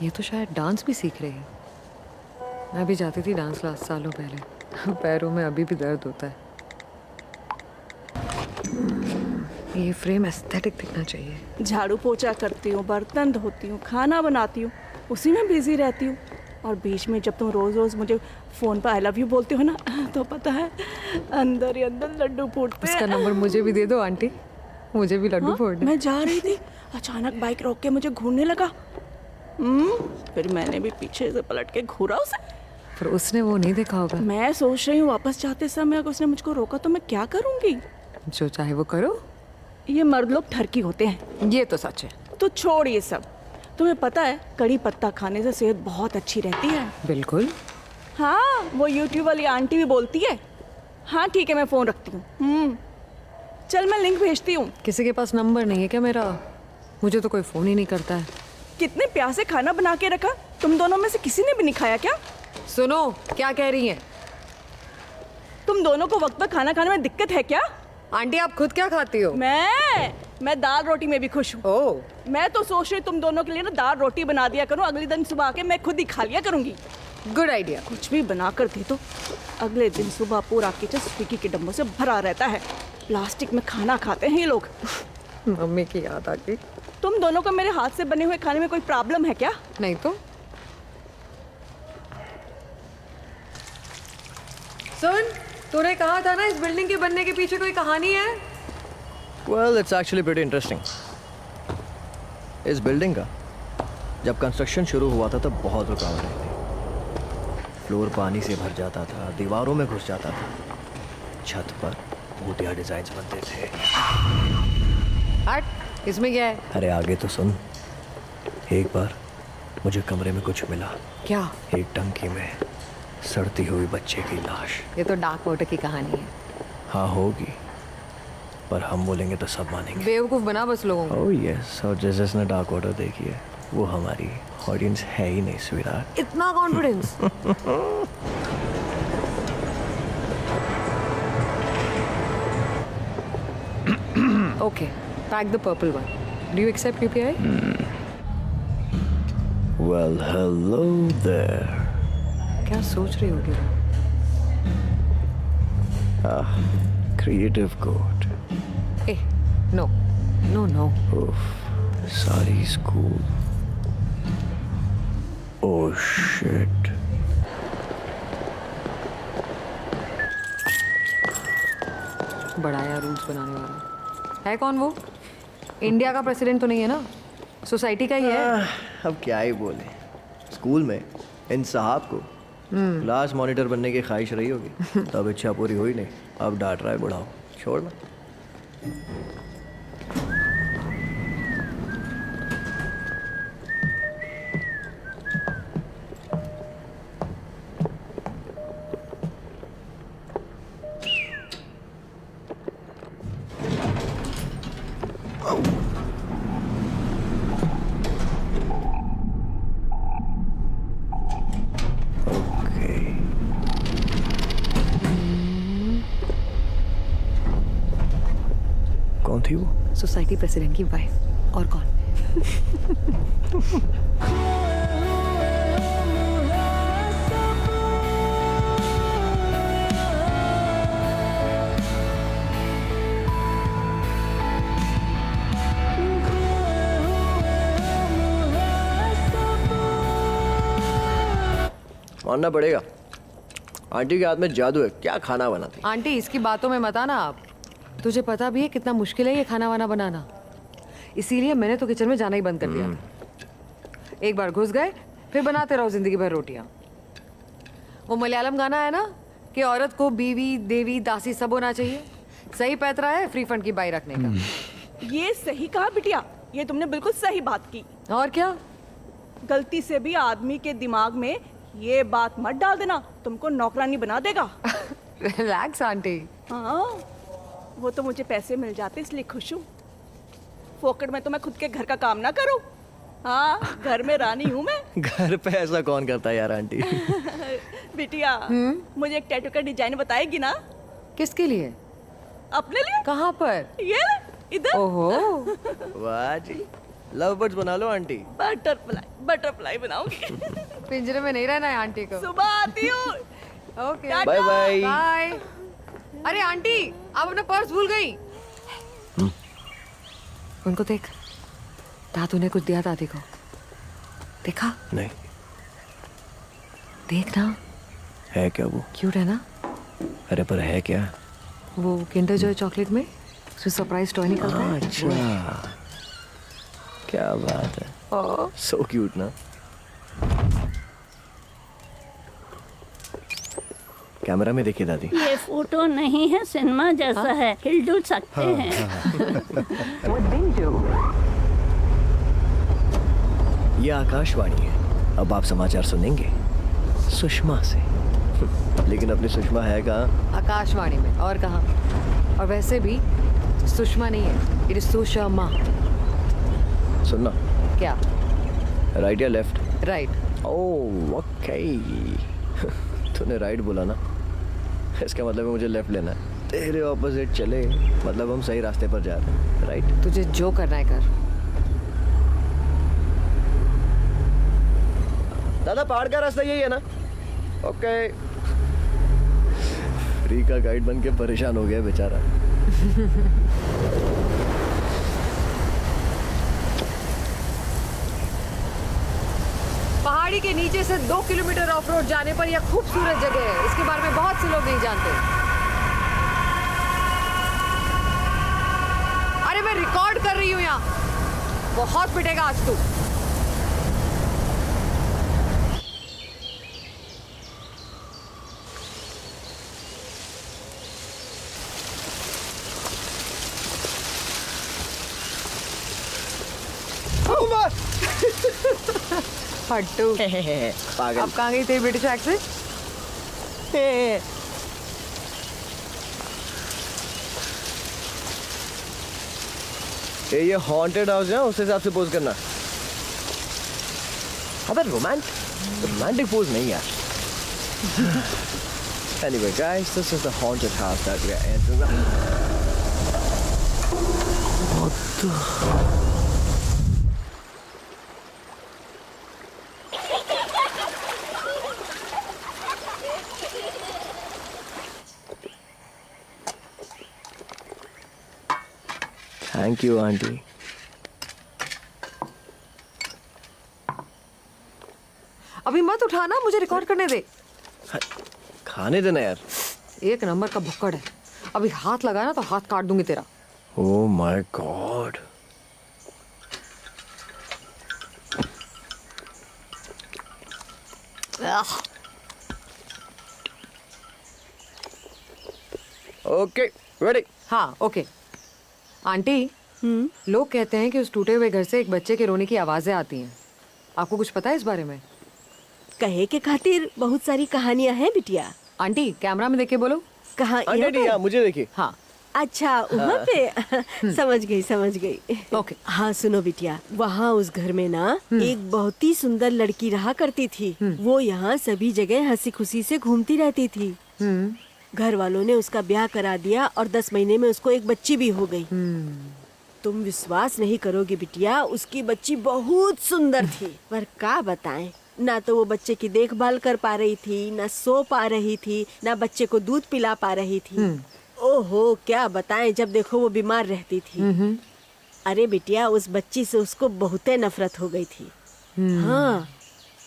ये तो शायद डांस भी सीख रही है। मैं भी जाती थी डांस क्लास सालों पहले। पैरों में अभी भी दर्द होता है। ये फ्रेम एस्थेटिक दिखना चाहिए। झाड़ू पोछा करती हूँ, बर्तन धोती हूँ, खाना बनाती हूँ, उसी में बिजी रहतीहूँ। और बीच में जब तुम रोज रोज मुझे फोन पर आई लव यू बोलती हो ना, तो पता है अंदर ही अंदर लड्डू फूटते हैं। उसका नंबर मुझे भी दे दो आंटी, मुझे भी लड्डू फोड़ने। मैं जा रही थी, अचानक बाइक रोक के मुझे घूरने लगा। फिर मैंने भी पीछे से पलट के घूरा उसे। पर उसने वो नहीं देखा होगा। मैं सोच रही हूँ वापस जाते समय अगर उसने मुझको रोका तो मैं क्या करूँगी। जो चाहे वो करो। ये मर्द लोग ठरकी होते हैं। ये तो सच है। तो छोड़ ये सब। तुम्हें पता है कड़ी पत्ता खाने से सेहत बहुत अच्छी रहती है। बिल्कुल। हाँ, वो यूट्यूब वाली आंटी भी बोलती है। हाँ ठीक है, मैं फोन रखती हूँ। चल मैं लिंक भेजती हूँ। किसी के पास नंबर नहीं है क्या मेरा? मुझे तो कोई फोन ही नहीं करता है। कितने प्यार से खाना बना के रखा, तुम दोनों में से किसी ने भी नहीं खाया क्या? सुनो क्या कह रही हैं? तुम दोनों को वक्त पर खाना खाने में दिक्कत है क्या? आंटी आप खुद क्या खाती हो? मैं दाल रोटी में भी खुश हूँ। ओह, मैं तो सोच रही तुम दोनों के लिए ना दाल रोटी बना दिया करूँ, अगले दिन सुबह आके मैं खुद ही खा लिया करूंगी। Good idea. कुछ भी बना कर दे तो अगले दिन सुबह पूरा किचन स्विगी के डब्बों से भरा रहता है। प्लास्टिक में खाना खाते हैं ये लोग। मम्मी की याद आ गई। तुम दोनों को मेरे हाथ से बने हुए खाने में कोई प्रॉब्लम है क्या? नहीं तो। सुन, तूने कहा था ना इस बिल्डिंग के बनने के पीछे कोई कहानी है। Well, it's actually pretty interesting. इस बिल्डिंग का जब कंस्ट्रक्शन शुरू हुआ था तब बहुत रुकावटें थी। फ्लोर पानी से भर जाता था, दीवारों में घुस जाता था, छत पर भूतिया डिजाइन बनते थे। हट, इसमें क्या है? अरे आगे तो सुन। एक बार मुझे कमरे में कुछ मिला। क्या? एक टंकी में सड़ती हुई बच्चे की लाश। ये तो डार्क वाटर की कहानी है। हाँ होगी, पर हम बोलेंगे तो सब मानेंगे। बेवकूफ बना बस लोगों को। ओह यस, और जिसने डार्क वाटर देखी है वो हमारी ऑडियंस है ही नहीं स्वीटहार्ट। इतना confidence? Okay, pack the purple one. Do you accept UPI? Well hello there. क्या सोच रही होगी? Creative code. Ah, no no no. सारी स्कूल। Oh shit. बड़ा यार रूल्स बनाने वाला है। कौन वो? इंडिया का प्रेसिडेंट तो नहीं है ना? सोसाइटी का ही है। अब क्या ही बोले। स्कूल में इन साहब को क्लास मॉनिटर बनने की ख्वाहिश रही होगी, तब इच्छा पूरी हुई नहीं। अब डांट रहा है बुढ़ाओ। छोड़ना। सोसाइटी प्रेसिडेंट की वाइफ, और कौन। मानना पड़ेगा, आंटी के हाथ में जादू है। क्या खाना बनाती। आंटी इसकी बातों में मत आना आप। तुझे पता भी है कितना मुश्किल है ये खाना वाना बनाना, इसीलिए मैंने तो किचन में जाना ही बंद कर दिया था। एक बार घुस गए फिर बनाते रहो जिंदगी भर रोटियां। वो मलयालम गाना है ना कि औरत को बीवी देवी दासी सब होना चाहिए, सही पैतरा है फ्री फंड की बाई रखने का। ये सही कहा बिटिया, ये तुमने बिल्कुल सही बात की। और क्या, गलती से भी आदमी के दिमाग में ये बात मत डाल देना, तुमको नौकरानी बना देगा। Relax aunty. हाँ, वो तो मुझे पैसे मिल जाते इसलिए खुश हूँ। फोकट में तो मैं खुद के घर का काम ना करूँ। हाँ, घर में रानी हूँ मैं। घर पे ऐसा कौन करता है यार आंटी। बिटिया, मुझे एक टैटू का डिजाइन बताएगी ना? किसके लिए? अपने लिए। कहाँ पर? ये इधर। ओहो वाह जी, लव बर्ड्स बना लो आंटी। बटरफ्लाई बनाऊंगी। पिंजरे में नहीं रहना है आंटी को। सुबह आती हूँ। Okay bye bye. बाय। अरे आंटी आप अपना पर्स भूल गई। उनको देख, दादू ने कुछ दिया दादी को, देखा? नहीं। देख ना, है क्या वो? क्यूट है ना? अरे पर है क्या? वो किंडर जॉय चॉकलेट में उसमें सरप्राइज टॉय निकलता है। अच्छा, क्या बात है। सो क्यूट ना। कैमरा में देखिए दादी। ये फोटो नहीं है, सिनेमा जैसा है, हिल सकते हैं। ये आकाशवाणी है, अब आप समाचार सुनेंगे सुषमा से। लेकिन अपनी सुषमा है कहाँ? आकाशवाणी में, और कहाँ? और वैसे भी सुषमा नहीं है, इट इज सुषमा। सुनना। क्या? राइट या लेफ्ट? राइट। Oh okay. तूने राइट बोला ना, इसका मतलब है मुझे लेफ्ट लेना है। तेरे ऑपोजिट चले मतलब हम सही रास्ते पर जा रहे हैं, राइट? तुझे जो करना है कर। दादा पहाड़ का रास्ता यही है ना? ओके। फ्री का गाइड बन के परेशान हो गया बेचारा। पहाड़ी के नीचे से 2 किलोमीटर ऑफ रोड जाने पर यह खूबसूरत जगह है, इसके बारे में बहुत से लोग नहीं जानते। अरे मैं रिकॉर्ड कर रही हूँ यहाँ, बहुत पिटेगा आज तू। फट्टू। पागल। अब कहाँ गई तेरी ब्रिटिश एक्सेंट? ये हॉन्टेड हाउस है, उस हिसाब से पोज करना। अबे रोमांटिक पोज नहीं यार। Anyway guys, this is the haunted house that we are entering. What the? Thank you aunty. अभी मत उठाना, मुझे रिकॉर्ड करने दे। खाने देना यार। एक नंबर का भुक्कड़ है, अभी हाथ लगाना तो हाथ काट दूंगी तेरा। Oh my God. Okay ready. हाँ ओके। आंटी, लोग कहते हैं कि उस टूटे हुए घर से एक बच्चे के रोने की आवाजें आती हैं, आपको कुछ पता है इस बारे में? कहे के खातिर बहुत सारी कहानियां हैं बिटिया। आंटी कैमरा में देख के बोलो। कहाँ? आंटी मुझे देखिए। हाँ अच्छा, वहाँ पे। समझ गई। ओके। हाँ सुनो बिटिया, वहाँ उस घर में ना एक बहुत ही सुंदर लड़की रहा करती थी। वो यहाँ सभी जगह हंसी खुशी से घूमती रहती थी। घर वालों ने उसका ब्याह करा दिया और 10 महीने में उसको एक बच्ची भी हो गई। तुम विश्वास नहीं करोगे बिटिया, उसकी बच्ची बहुत सुंदर थी, पर क्या बताएं, ना तो वो बच्चे की देखभाल कर पा रही थी, ना सो पा रही थी, ना बच्चे को दूध पिला पा रही थी। ओहो क्या बताएं, जब देखो वो बीमार रहती थी। अरे बिटिया, उस बच्ची से उसको बहुते नफरत हो गई थी। हाँ,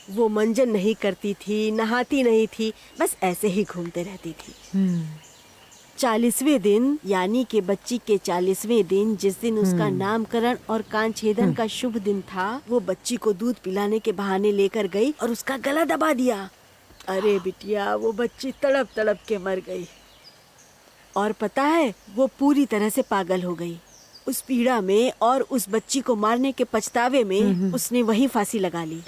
वो मंजन नहीं करती थी, नहाती नहीं थी, बस ऐसे ही घूमते रहती थी। 40वें दिन यानी कि बच्ची के 40वें दिन, जिस दिन उसका नामकरण और कान छेदन का शुभ दिन था, वो बच्ची को दूध पिलाने के बहाने लेकर गई और उसका गला दबा दिया। अरे बिटिया, वो बच्ची तड़प तड़प के मर गई। और पता है, वो पूरी तरह से पागल हो गई। उस पीड़ा में और उस बच्ची को मारने के पछतावे में उसने वही फांसी लगा ली।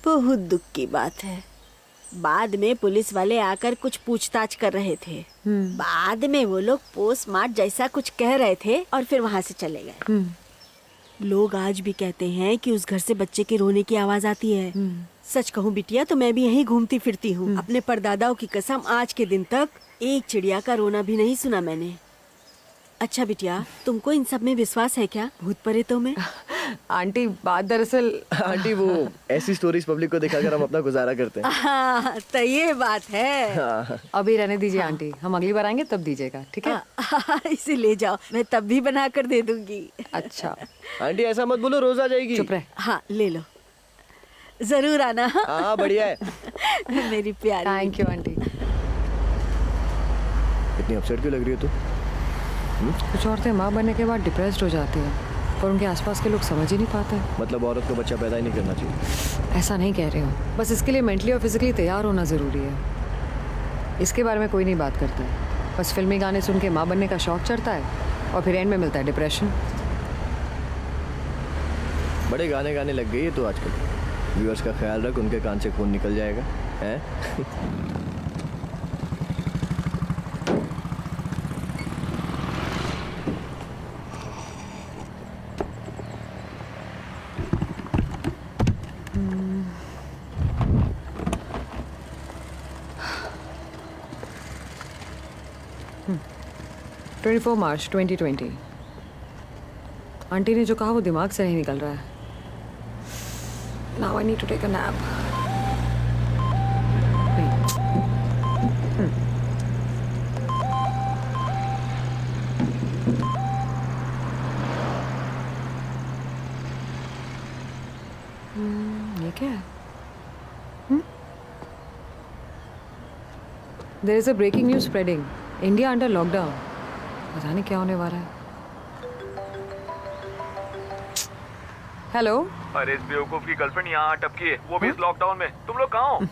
बहुत दुख की बात है। बाद में पुलिस वाले आकर कुछ पूछताछ कर रहे थे। बाद में वो लोग पोस्टमार्टम जैसा कुछ कह रहे थे और फिर वहाँ से चले गए। लोग आज भी कहते हैं कि उस घर से बच्चे के रोने की आवाज आती है। सच कहूँ बिटिया, तो मैं भी यहीं घूमती फिरती हूँ। अपने परदादाओं की कसम, आज के दिन तक एक चिड़िया का रोना भी नहीं सुना मैंने। अच्छा बिटिया, तुमको इन सब में विश्वास है क्या, भूत प्रेतों में? आंटी, बात दरअसल आंटी वो ऐसी स्टोरीज पब्लिक को दिखाकर हम अपना गुजारा करते हैं। हाँ, तो ये बात है। अभी रहने दीजिए आंटी, हम अगली बार आएंगे तब दीजिएगा, ठीक है? इसे ले जाओ, मैं तब भी बना कर दे दूंगी। अच्छा आंटी ऐसा मत बोलो, रोज आ जाएगी। चुप रहे। हाँ ले लो, जरूर आना। हाँ बढ़िया है। मेरी प्यारी। Thank you aunty. इतनी अपसेट क्यों लग रही हो तू? कुछ औरतें माँ बनने के बाद डिप्रेस्ड हो जाती हैं, पर उनके आसपास के लोग समझ ही नहीं पाते। मतलब औरत को बच्चा पैदा ही नहीं करना चाहिए? ऐसा नहीं कह रही हूँ, बस इसके लिए मेंटली और फिजिकली तैयार होना ज़रूरी है। इसके बारे में कोई नहीं बात करता है, बस फिल्मी गाने सुन के माँ बनने का शौक चढ़ता है और फिर एंड में मिलता है डिप्रेशन। बड़े गाने गाने लग गई है तो आजकल। व्यूअर्स का ख्याल रख, उनके कान से खून निकल जाएगा, हैं? Twenty March 2020। आंटी ने जो कहा वो दिमाग से नहीं निकल रहा है। Now I need to take a nap. ये क्या है? There is a breaking news spreading. India under lockdown. पता नहीं क्या होने वाला है। हेलो। अरे इस बेवकूफ की गर्लफ्रेंड यहाँ अटकी है, वो भी इस लॉकडाउन में। तुम लोग कहाँ हो?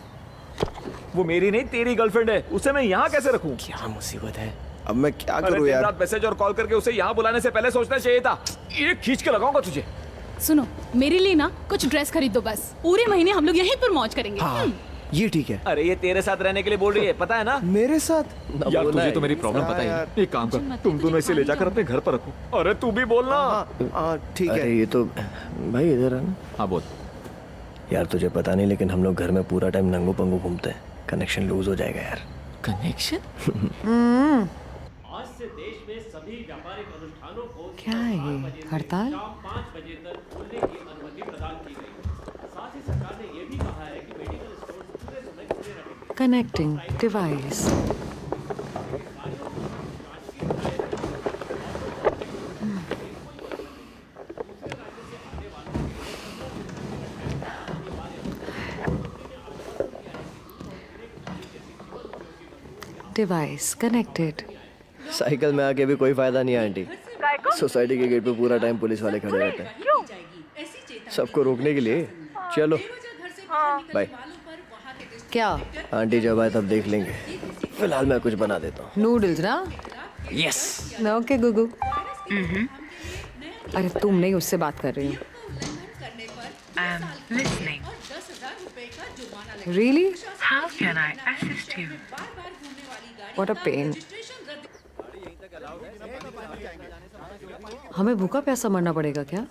वो मेरी नहीं तेरी गर्लफ्रेंड है, उसे मैं यहाँ कैसे रखूँ? क्या मुसीबत है? अब मैं क्या करूँ यार? रात मैसेज और कॉल करके उसे यहाँ बुलाने से पहले सोचना चाहिए था। ये खींच के लगाऊंगा तुझे। सुनो, मेरे लिए ना कुछ ड्रेस खरीद दो बस। पूरे महीने हम लोग यहीं पर मौज करेंगे। हाँ, ये ठीक है। अरे ये तेरे साथ रहने के लिए बोल रही है, पता है ना? मेरे साथ? यार तुझे तो मेरी प्रॉब्लम पता है। एक काम कर, तुम दोनों इसे ले जाकर अपने घर पर रखो। अरे तू भी बोलना। ठीक है। अरे ये तो भाई इधर है ना। हाँ बोल। यार तुझे पता नहीं, लेकिन हम लोग घर में पूरा टाइम नंगू पंगू घूमते हैं। कनेक्शन लूज हो जाएगा यार। कनेक्शन? आज से देश में सभी व्यापारिक अनुष्ठानों को क्या है ये हड़ताल? 5 बजे तक खोलने की अनुमति प्रदान की गई। साथ ही सरकार ने यह भी कहा है कि मेडिकल स्टोर पूरे समय खुले रहेंगे। Connecting device. Device connected. Cycle में आके भी कोई फायदा नहीं है आंटी। सोसाइटी के गेट पे पूरा टाइम पुलिस वाले खड़े रहते हैं, सबको रोकने के लिए। चलो बाय। क्या? आंटी जब आए तब देख लेंगे, फिलहाल मैं कुछ बना देता हूँ। नूडल्स ना? यस। ओके गुगू। अरे तुम नहीं, उससे बात कर रही हूँ। Really? How can I assist you? What a pain. हमें भूखा प्यासा मरना पड़ेगा क्या?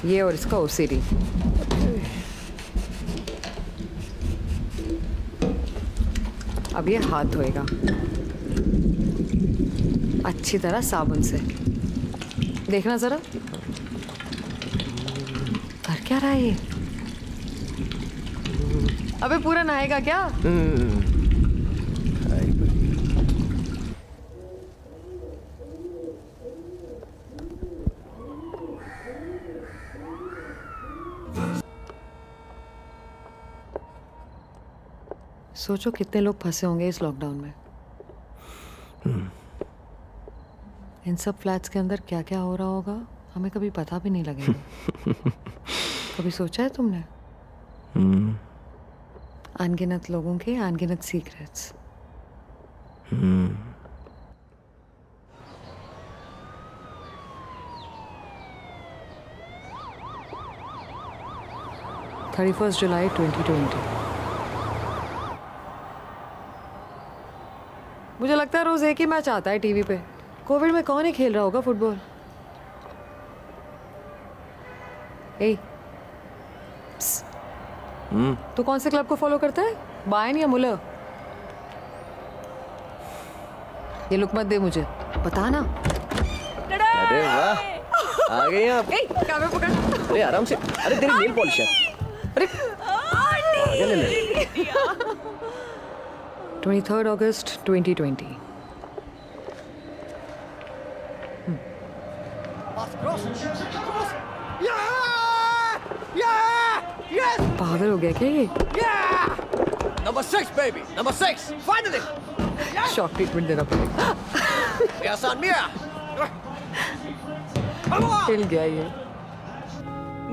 ये और इसका ओसीडी। अब ये हाथ धोएगा अच्छी तरह साबुन से। देखना जरा कर क्या रहा है ये। अबे पूरा नहाएगा क्या? सोचो कितने लोग फंसे होंगे इस लॉकडाउन में। इन सब फ्लैट्स के अंदर क्या क्या हो रहा होगा हमें कभी पता भी नहीं लगेगा। कभी सोचा है तुमने? अनगिनत लोगों के अनगिनत सीक्रेट्स। 31 जुलाई 2020। मुझे लगता है रोज एक ही मैच आता है टीवी पे। कोविड में कौन ही खेल रहा होगा फुटबॉल। ए, तू कौन से क्लब को फॉलो करता है, बायर्न या मुलर? ये लुक मत दे मुझे, बता ना। अरे वाह, आ गई आप। कैमरा पकड़। अरे आराम से। अरे तेरी नेल पॉलिश है। अरे 23 अगस्त 2020। पागल हो गया क्या ये? Number 6 baby, number 6, finally. Shock treatment देना पड़ेगा। Yes on Mia. हिल गया ये।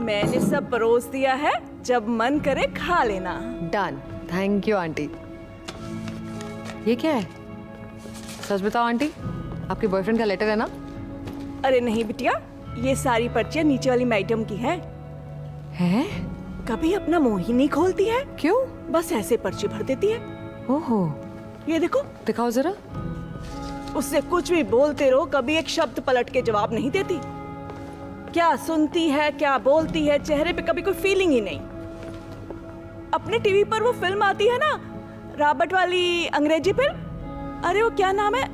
मैंने सब परोस दिया है, जब मन करे खा लेना। Done, thank you aunty. ये क्या है? सच बताओ आंटी, आपके बॉयफ्रेंड का लेटर है ना? अरे नहीं बिटिया, ये सारी पर्चियां नीचे वाली मैडम की हैं। हैं? कभी अपना मुंह ही नहीं खोलती है। क्यों? बस ऐसे पर्ची भर देती है। ओहो, ये देखो। दिखाओ जरा। उससे कुछ भी बोलते रहो, कभी एक शब्द पलट के जवाब नहीं देती। क्या सुनती है, क्या बोलती है, चेहरे पे कभी कोई फीलिंग ही नहीं। अपने टीवी पर वो फिल्म आती है ना, रॉबर्ट वाली अंग्रेजी फिल्म, अरे वो क्या नाम है,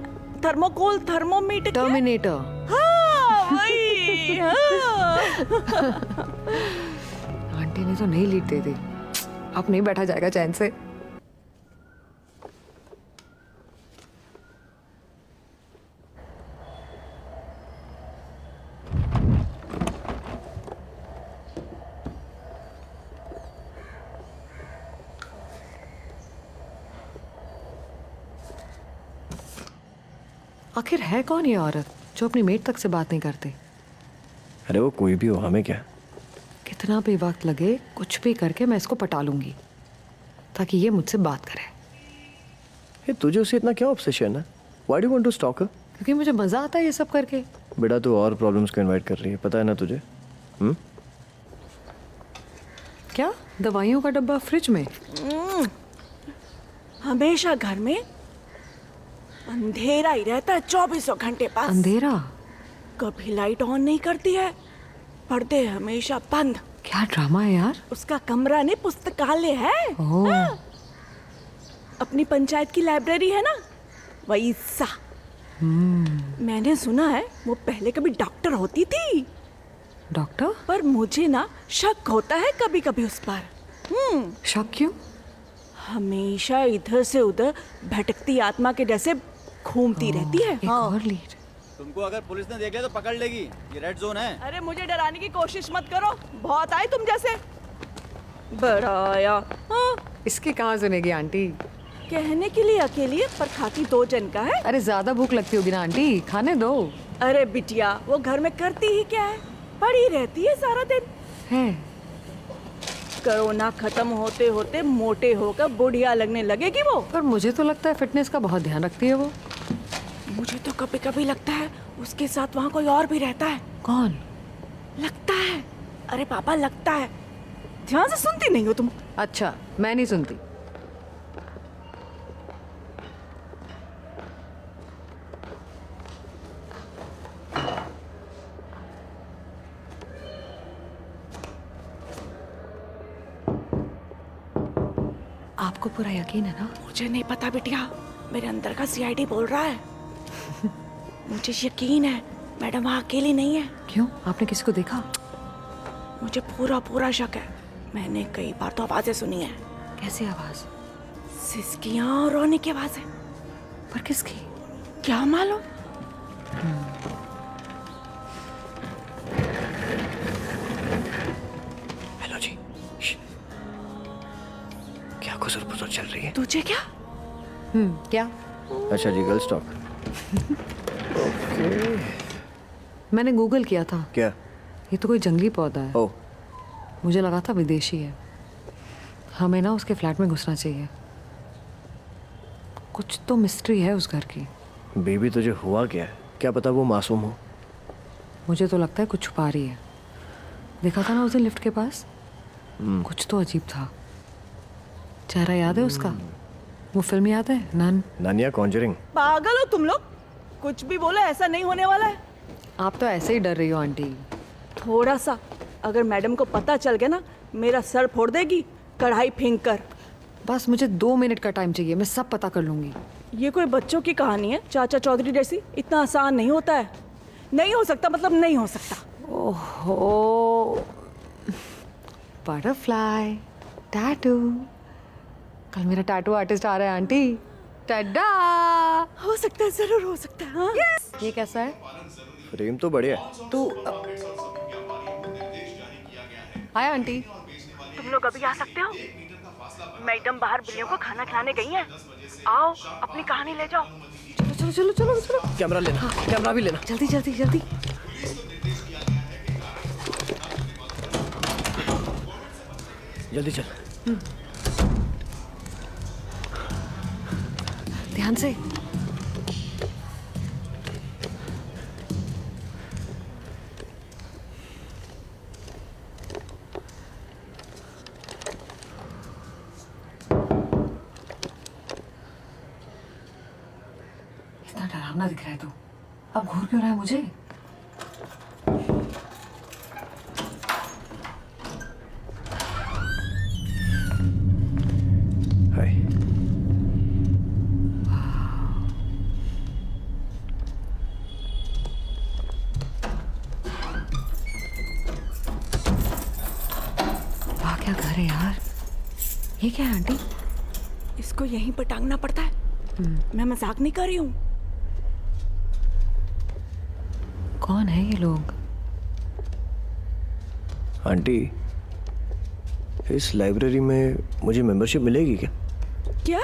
थर्मोकोल थर्मोमीटर, टर्मिनेटर। हाँ वही। हाँ। आंटी ने तो नहीं लीड दे दी, अब नहीं बैठा जाएगा चैन से। आखिर है कौन ये औरत जो अपनी मेट तक से बात नहीं करती? अरे वो कोई भी हो, हमें क्या। कितना भी वक्त लगे, कुछ भी करके मैं इसको पटा लूंगी ताकि ये मुझसे बात करे। ये तुझे उससे इतना क्या ऑब्सेशन है? Why do you want to stalk her? क्योंकि मुझे मजा आता है ये सब करके। बेटा तू और प्रॉब्लम्स को इनवाइट कर रही है, पता है ना तुझे? क्या दवाइयों का डब्बा फ्रिज में? हमेशा घर में अंधेरा ही रहता है, 24 घंटे पास। अंधेरा? कभी लाइट ऑन नहीं करती है, पर्दे हमेशा बंद। क्या ड्रामा है यार। उसका कमरा नहीं, पुस्तकालय है। हाँ। अपनी पंचायत की लाइब्रेरी है ना, वैसा। मैंने सुना है वो पहले कभी डॉक्टर होती थी। डॉक्टर? पर मुझे ना शक होता है कभी कभी उस पर। शक क्यों? हमेशा इधर से उधर भटकती आत्मा के जैसे घूमती रहती है। एक और लीड। तुमको अगर पुलिस ने देख लिया तो पकड़ लेगी, ये रेड जोन है। अरे मुझे डराने की कोशिश मत करो, बहुत आए तुम जैसे। बड़ा आया। हाँ। इसकी कहाँ सुनेगी आंटी? कहने के लिए अकेली है, पर खाती 2 जन का है। अरे ज्यादा भूख लगती होगी ना आंटी, खाने दो। अरे बिटिया, वो घर में करती ही क्या है, पड़ी रहती है सारा दिन। है। कोरोना खत्म होते होते मोटे होकर बुढ़िया लगने लगेगी वो। पर मुझे तो लगता है फिटनेस का बहुत ध्यान रखती है वो। मुझे तो कभी कभी लगता है उसके साथ वहाँ कोई और भी रहता है। कौन? लगता है। अरे पापा लगता है। ध्यान से सुनती नहीं हो तुम? अच्छा, मैं नहीं सुनती। आपको पूरा यकीन है ना? मुझे नहीं पता बिटिया, मेरे अंदर का सीआईडी बोल रहा है। मुझे यकीन है मैडम वहाँ अकेली नहीं है। क्यों? आपने किसी को देखा? मुझे पूरा पूरा शक है। मैंने कई बार तो आवाजें सुनी है। कैसी आवाज? सिसकियाँ और रोने की आवाजें। पर किसकी? क्या मालूम। हेलो जी। क्या खुसर पुसर चल रही है? तुझे क्या? क्या? अच्छा जी, गर्ल्स टॉक। मैंने गूगल किया था। क्या? ये तो कोई जंगली पौधा है। ओह, मुझे लगा था विदेशी है। हमें ना उसके फ्लैट में घुसना चाहिए। कुछ तो मिस्ट्री है उस घर की। बेबी तुझे हुआ क्या है? क्या पता वो मासूम हो। मुझे तो लगता है कुछ छुपा रही है। देखा था ना उस दिन लिफ्ट के पास, कुछ तो अजीब था। चेहरा याद है उसका? वो फिल्म याद है, नन? नानिया कॉन्जरिंग। पागल हो तुम लोग, कुछ भी बोले ऐसा नहीं होने वाला है। आप तो ऐसे ही डर रही हो आंटी। थोड़ा सा अगर मैडम को पता चल गया ना, मेरा सर फोड़ देगी कढ़ाई फेंक कर। बस मुझे 2 मिनट का टाइम चाहिए, मैं सब पता कर लूंगी। ये कोई बच्चों की कहानी है चाचा चौधरी जैसी? इतना आसान नहीं होता है। नहीं हो सकता मतलब नहीं हो सकता। ओहो, बटरफ्लाई टैटू। कल मेरा टैटू आर्टिस्ट आ रहा है आंटी। टड्डा! हो सकता है, जरूर हो सकता है। हाँ? yes! ये कैसा है? फ्रेम तो बढ़िया है। तू हाय आंटी। तुम लोग अभी आ सकते हो? मैडम बाहर बिल्लियों को खाना खिलाने गई हैं। आओ अपनी कहानी ले जाओ। चलो चलो चलो चलो चलो। कैमरा लेना, कैमरा भी लेना। जल्दी जल्दी जल्दी। जल्दी चल। ध्यान से। इतना डरावना दिख रहा है तू, अब घूर क्यों रहा है मुझे? हाय। वाह क्या घर है यार। ये क्या है आंटी? इसको यहीं पर टांगना पड़ता है। मैं मजाक नहीं कर रही हूँ। कौन है ये लोग? आंटी, इस लाइब्रेरी में मुझे मेंबरशिप मिलेगी क्या? क्या?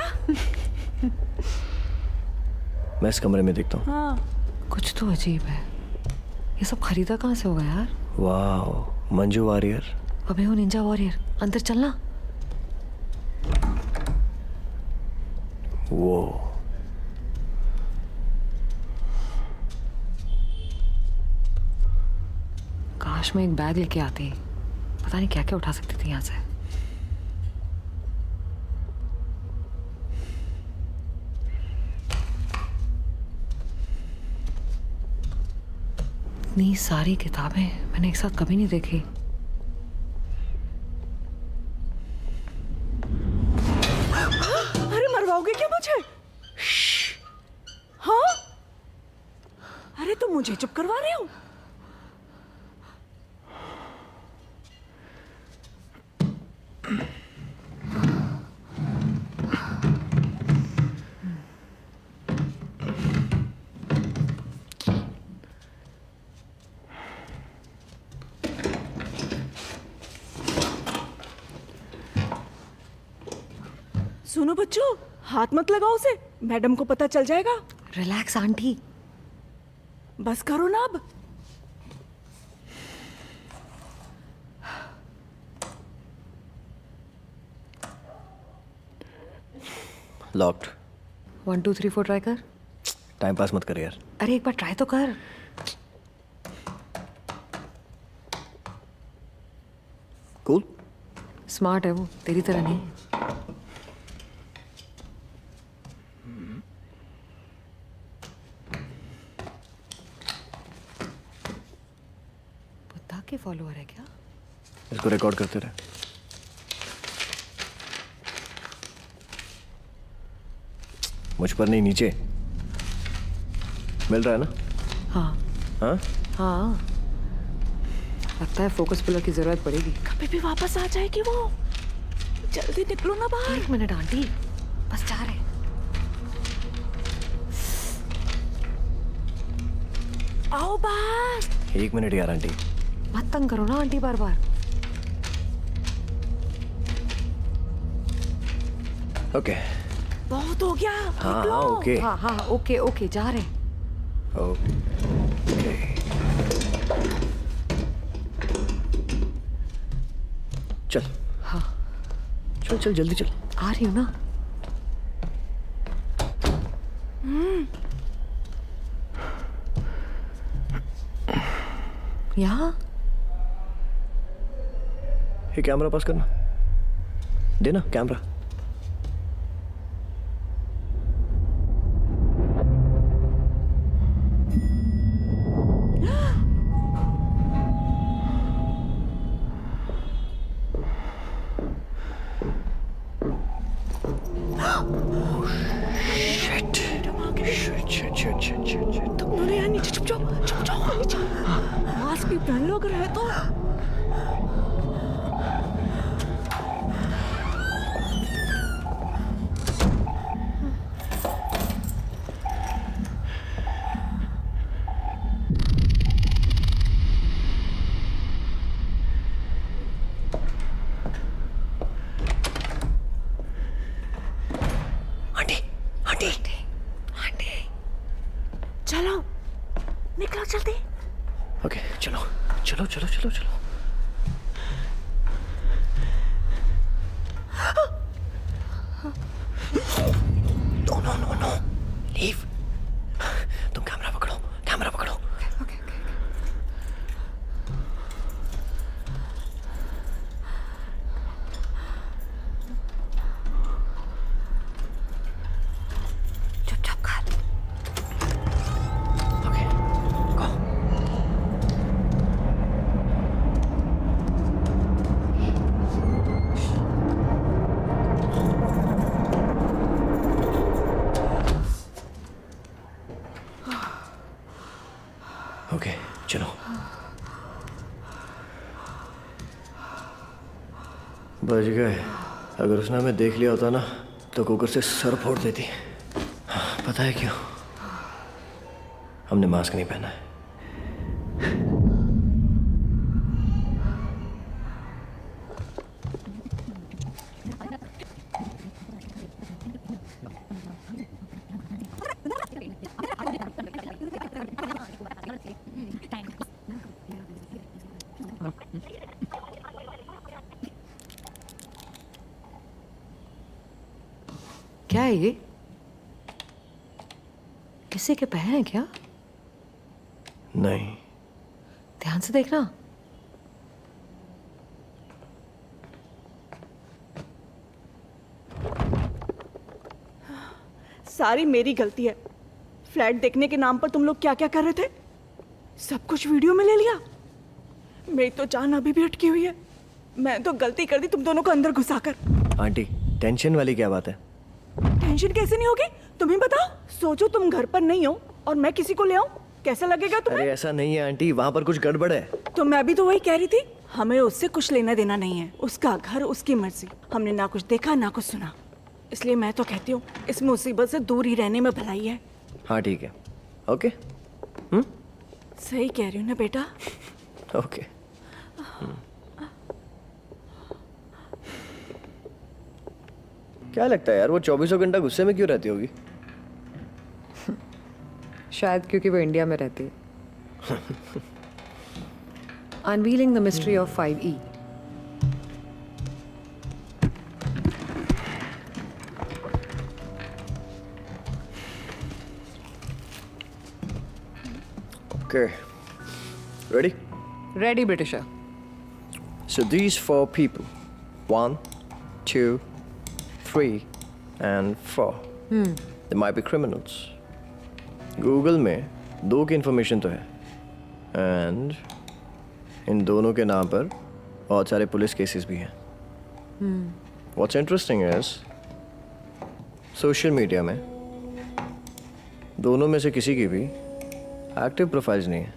मैं इस कमरे में देखता हूँ। हाँ। कुछ तो अजीब है। ये सब खरीदा कहाँ से होगा यार? वाह, मंजू वॉरियर। अबे हो निंजा वॉरियर, अंदर चलना। वो काश मैं एक बैग लेके आती, पता नहीं क्या क्या उठा सकती थी यहाँ से। इतनी सारी किताबें मैंने एक साथ कभी नहीं देखी। अरे मरवाओगे क्या मुझे? हाँ? अरे तुम मुझे चुप करवा रहे हो? सुनो बच्चों, हाथ मत लगाओ उसे, मैडम को पता चल जाएगा। Relax aunty. बस करो ना अब। लॉक्ड। 1 2 3 4 ट्राई कर। टाइम पास मत कर यार। अरे एक बार ट्राई तो कर। कूल। स्मार्ट है वो, तेरी तरह नहीं। बुद्धा के फॉलोअर है क्या? इसको रिकॉर्ड करते रहे। मुझ पर नहीं, नीचे। मिल रहा है ना? हाँ हाँ हाँ, लगता है फोकस पुलर की जरूरत पड़ेगी। कभी भी वापस आ जाएगी वो। जल्दी निकलो ना बाहर। 1 मिनट आंटी, बस जा रहे। आओ बाहर। 1 मिनट यार आंटी। मत तंग करो ना आंटी बार बार। ओके। बहुत हो गया। हाँ निकलो। हाँ ओके। हाँ हाँ ओके ओके, जा रहे। ओके। चल। हाँ चल चल जल्दी चल। आ रही हूँ ना। यहाँ ये कैमरा पास करना, देना कैमरा। तुम दोनों यहाँ नीचे छुप जाओ, छुप जाओ नीचे। मास्क भी पहन लो अगर है तो। चलो निकलो जल्दी। ओके चलो चलो चलो चलो चलो। No no no leave. तुम कैमरा पकड़ो, कैमरा पकड़ो। Okay okay. चुपचाप खा। Okay go. ओके चलो। बच गए। अगर उसने हमें देख लिया होता ना तो कुकर से सर फोड़ देती। पता है क्यों? हमने मास्क नहीं पहना है। क्या है ये? किसी के पैर हैं क्या? नहीं। ध्यान से देखना। सारी मेरी गलती है। फ्लैट देखने के नाम पर तुम लोग क्या क्या कर रहे थे? सब कुछ वीडियो में ले लिया। मेरी तो जान अभी भी अटकी हुई है। मैं तो गलती कर दी तुम दोनों को अंदर घुसाकर। आंटी टेंशन वाली क्या बात है? टेंशन कैसे नहीं होगी? तुम ही बताओ। सोचो तुम घर पर नहीं हो और मैं किसी को ले आऊं, कैसा लगेगा तुम्हें? अरे ऐसा नहीं है आंटी, वहाँ पर कुछ गड़बड़ है। तो मैं भी तो वही कह रही थी। हमें उससे कुछ लेना देना नहीं है। उसका घर, उसकी मर्जी। हमने ना कुछ देखा ना कुछ सुना। इसलिए मैं तो कहती हूँ इस मुसीबत से दूर ही रहने में भलाई है। हाँ ठीक है। ओके। सही कह रही हूँ ना बेटा? ओके। क्या लगता है यार वो 24 घंटा गुस्से में क्यों रहती होगी? शायद क्योंकि वो इंडिया में रहती है। Unveiling the mystery of 5E। Okay. Ready? Ready, Britisher. So these 4 people. 1, 2, 3 and 4. They might be criminals. Google में 2 की इन्फॉर्मेशन तो है एंड इन दोनों के नाम पर बहुत सारे पुलिस केसेस भी हैं। What's interesting is social media में दोनों में से किसी की भी एक्टिव प्रोफाइल्स नहीं है।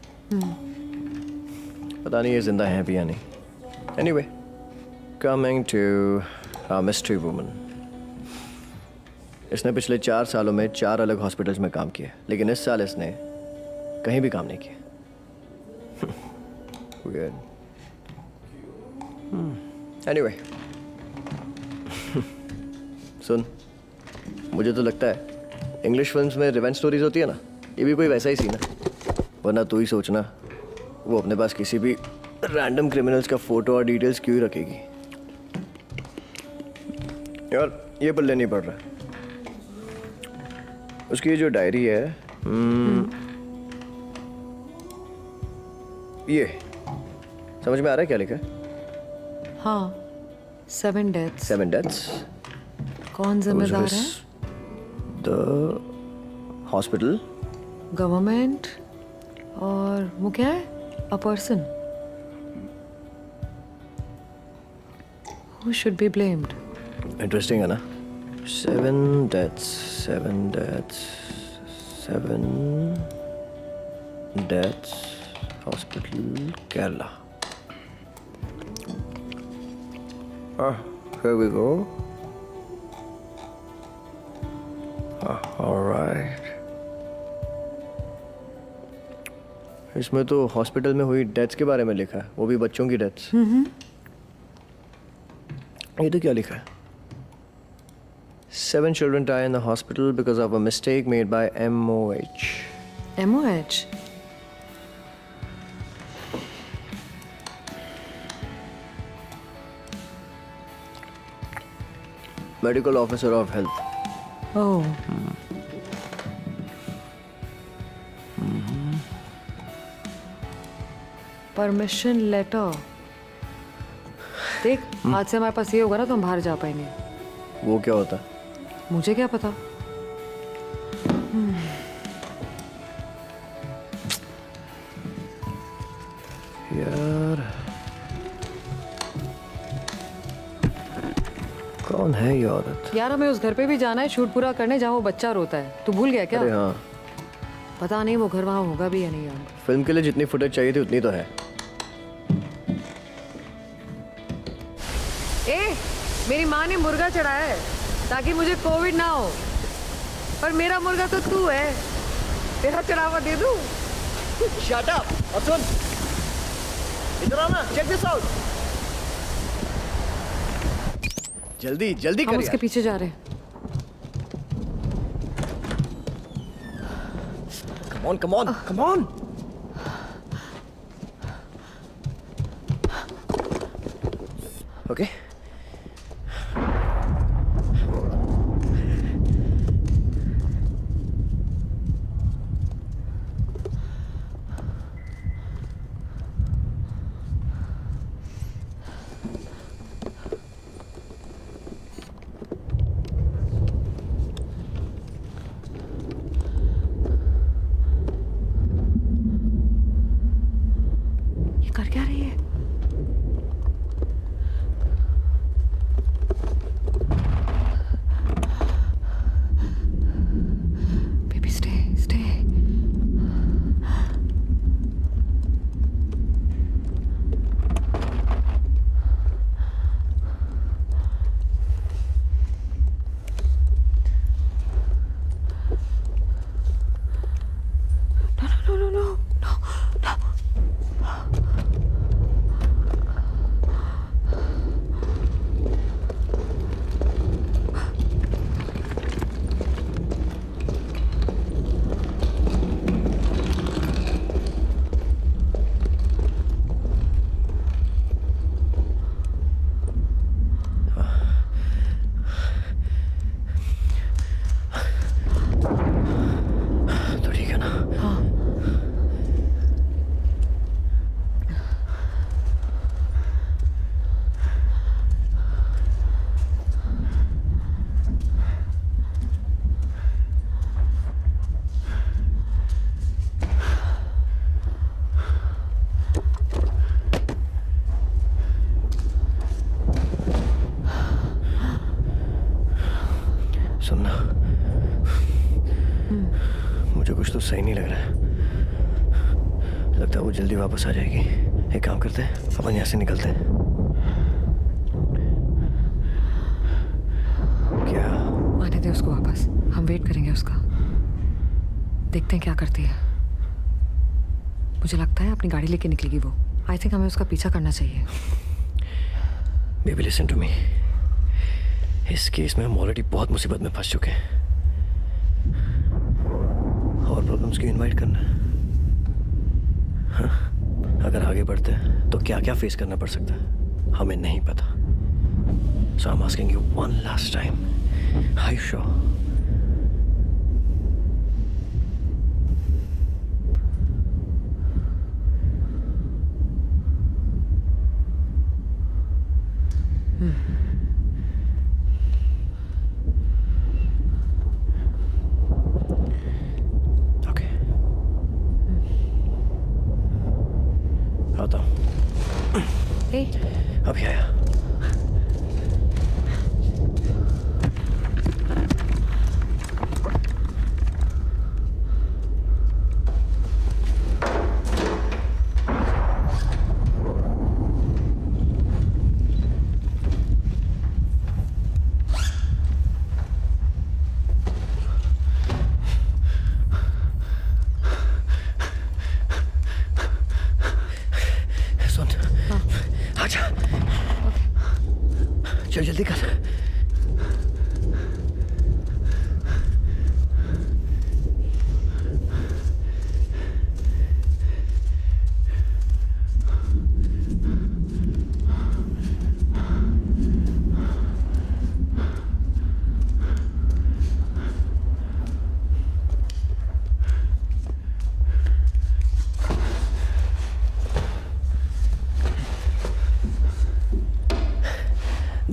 पता नहीं ये जिंदा हैं भी या नहीं। Anyway, coming to mystery woman. इसने पिछले 4 सालों में 4 अलग हॉस्पिटल्स में काम किया, लेकिन इस साल इसने कहीं भी काम नहीं किया। Weird. Anyway, सुन, मुझे तो लगता है इंग्लिश फिल्म्स में रिवेंज स्टोरीज होती है ना, ये भी कोई वैसा ही सीन है। वरना तू ही सोचना, वो अपने पास किसी भी रैंडम क्रिमिनल्स का फोटो और डिटेल्स क्यों ही रखेगी। यार ये पल्ले नहीं पड़ रहा। उसकी ये जो डायरी है, ये समझ में आ रहा है क्या लिखा है? हाँ, 7 डेथ्स। 7 डेथ्स। कौन जिम्मेदार है? द हॉस्पिटल, गवर्नमेंट, और वो क्या है? A person who should be blamed. Interesting है ना? 7 deaths, 7 deaths, 7 deaths, hospital, Kerala. Here we go. All right. इसमें तो हॉस्पिटल में हुई डेथ्स के बारे में लिखा है, वो भी बच्चों की डेथ्स। ये तो क्या लिखा है? 7 children die in the hospital because of a mistake made by MOH. MOH? Medical Officer of Health. Oh. Permission letter. देख, आज से हमारे पास ये होगा ना तो हम बाहर जा पाएंगे। वो क्या होता है? मुझे क्या पता। यार कौन है ये औरत? यार हमें उस घर पे भी जाना है शूट पूरा करने जहाँ वो बच्चा रोता है। तू भूल गया क्या? अरे हाँ। पता नहीं वो घर वहाँ होगा भी या नहीं यार। फिल्म के लिए जितनी फुटेज चाहिए थी उतनी तो है। मेरी माँ ने मुर्गा चढ़ाया है ताकि मुझे कोविड ना हो, पर मेरा मुर्गा तो तू है। तेरा चढ़ावा दे दूं? Shut up! और सुन, इधर आ ना, check this out. जल्दी जल्दी कर। हम उसके पीछे जा रहे हैं। Come on, come on, come on. Okay. कर क्या रही है? Baby stay stay. No. मुझे कुछ तो सही नहीं लग रहा है। लगता है वो जल्दी वापस आ जाएगी। एक काम करते हैं, अपन यहाँ से निकलते हैं। क्या? आने दे उसको वापस, हम वेट करेंगे उसका। देखते हैं क्या करती है। मुझे लगता है अपनी गाड़ी लेके निकलेगी वो। आई थिंक हमें उसका पीछा करना चाहिए। बेबी लिसन टू मी, इस केस में हम ऑलरेडी बहुत मुसीबत में फंस चुके हैं। और प्रॉब्लम्स क्यों इनवाइट करना है? हाँ? अगर आगे बढ़ते हैं तो क्या क्या फेस करना पड़ सकता है हमें नहीं पता। So I am asking you one last time, are you sure? आता हूँ। अभी आया। चल जल्दी कर।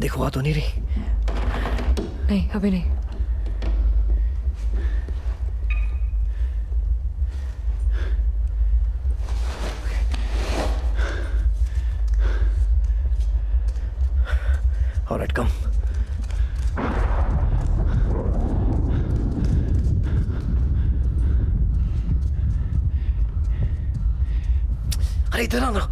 देखो आ तो नहीं रही। नहीं, अभी नहीं। ऑलराइट कम। अरे इधर आना।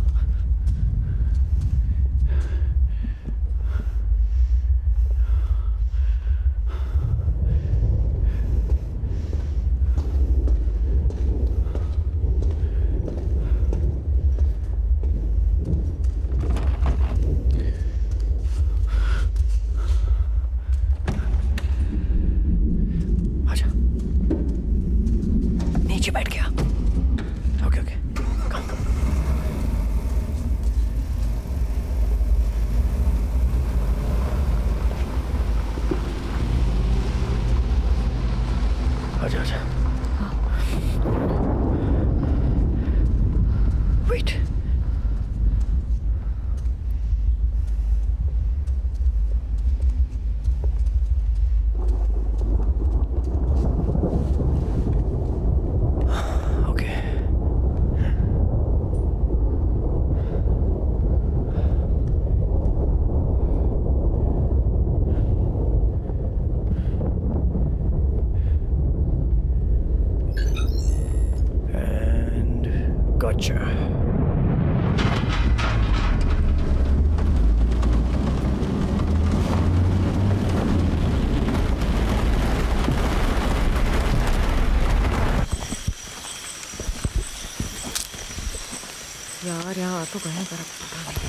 नीचे बैठ गया। ओके ओके कम कम। आजा आजा। वेट। Gotcha. यार यहाँ आ तो गए जरा पता नहीं।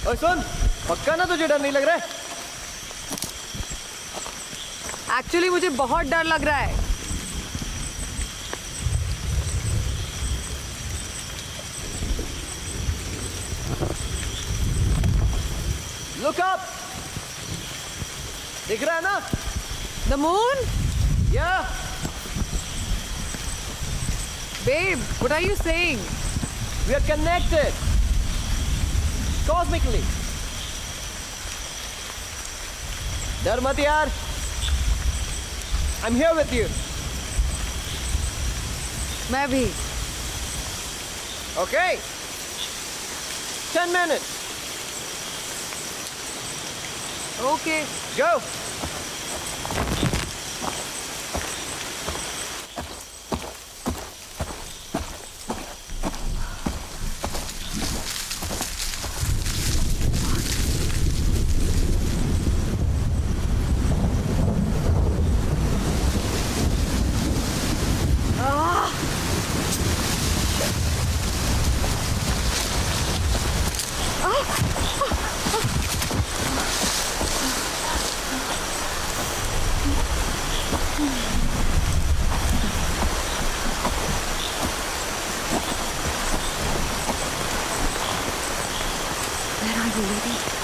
ओए सुन, पक्का ना तुझे डर नहीं लग रहा है? एक्चुअली मुझे बहुत डर लग रहा है। Look up! दिख रहा है ना? The moon? Yeah. Babe, what are you saying? We are connected. Cosmically. डर मत यार. I'm here with you. मैं भी. Okay. 10 minutes. Okay. Go. Where are you, lady?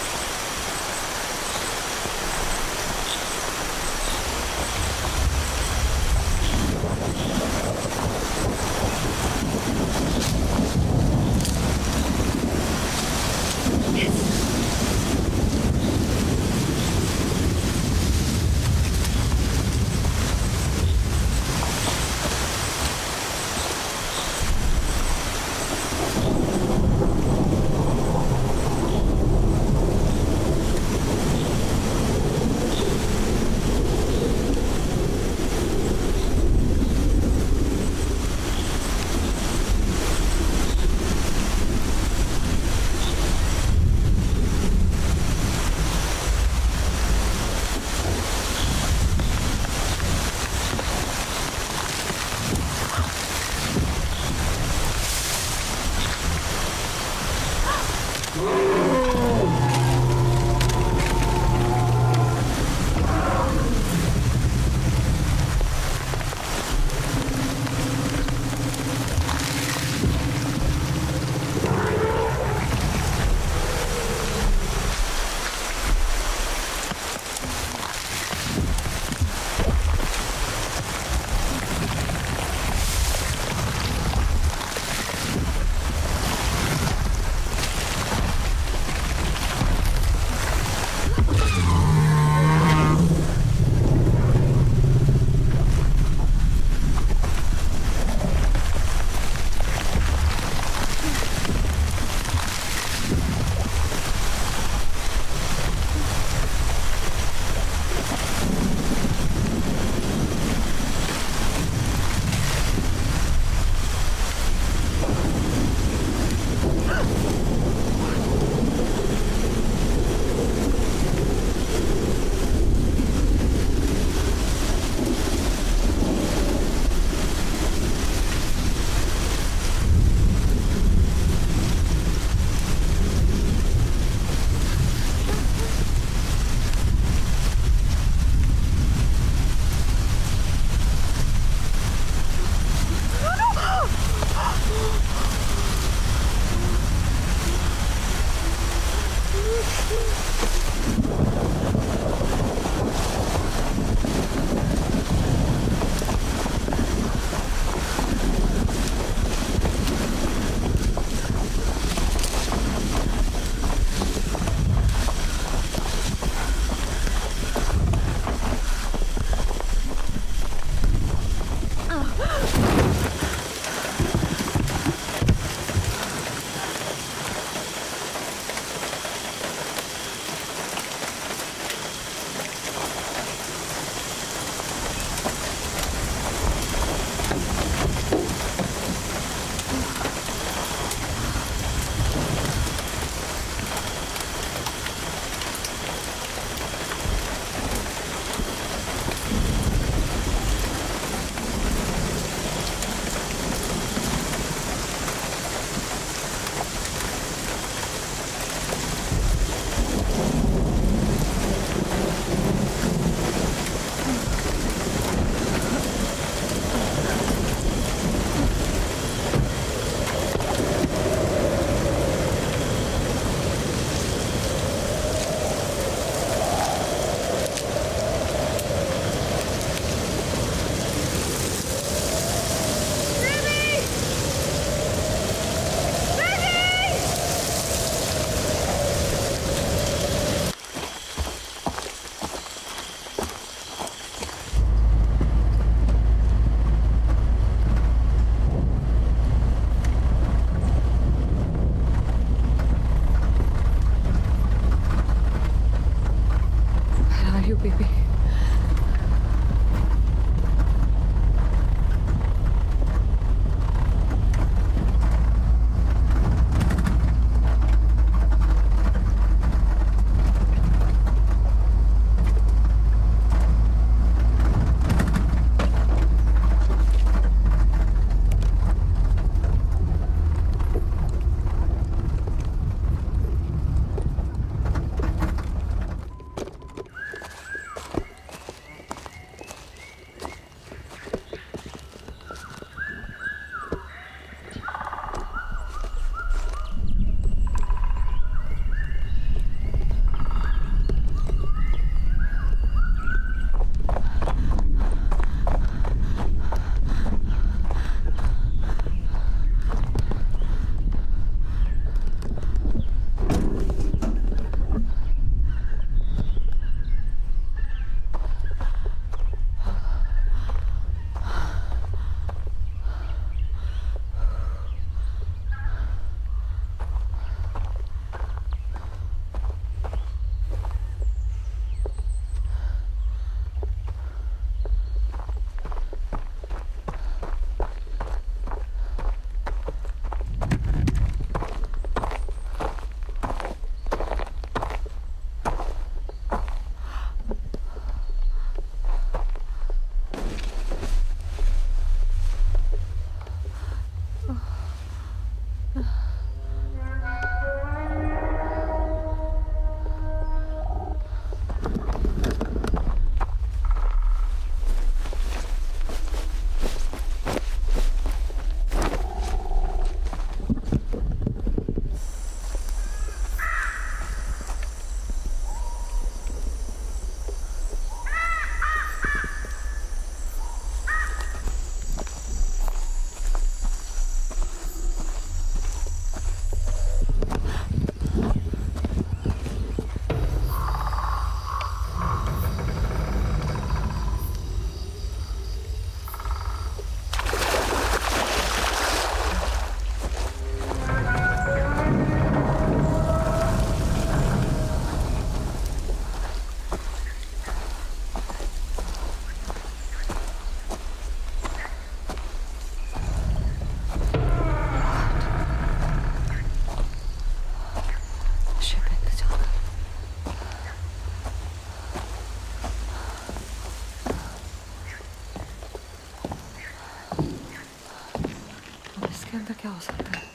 इसके अंदर क्या हो सकता है?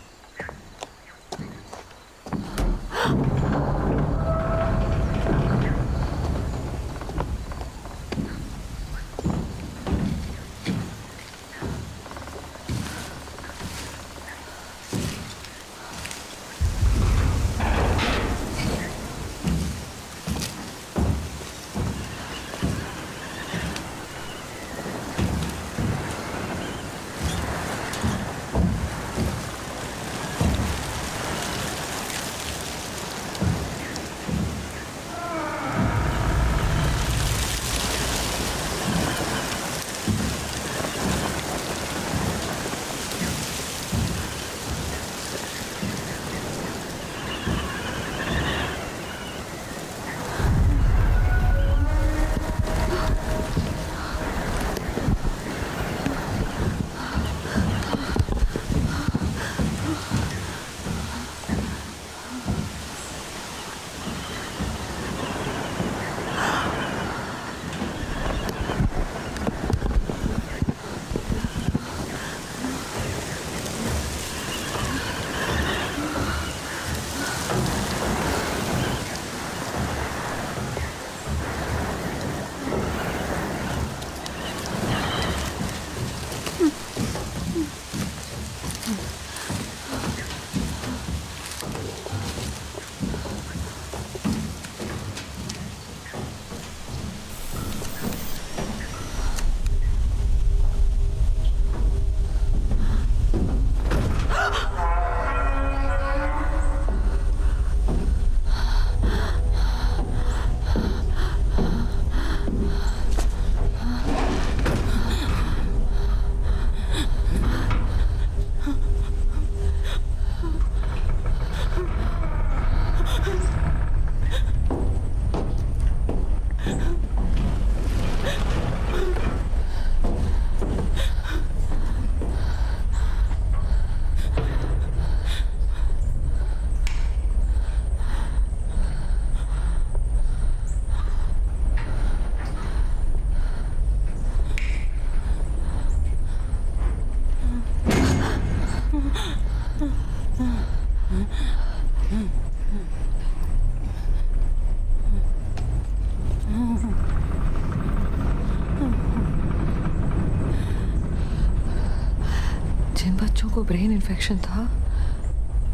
जिन बच्चों को ब्रेन इन्फेक्शन था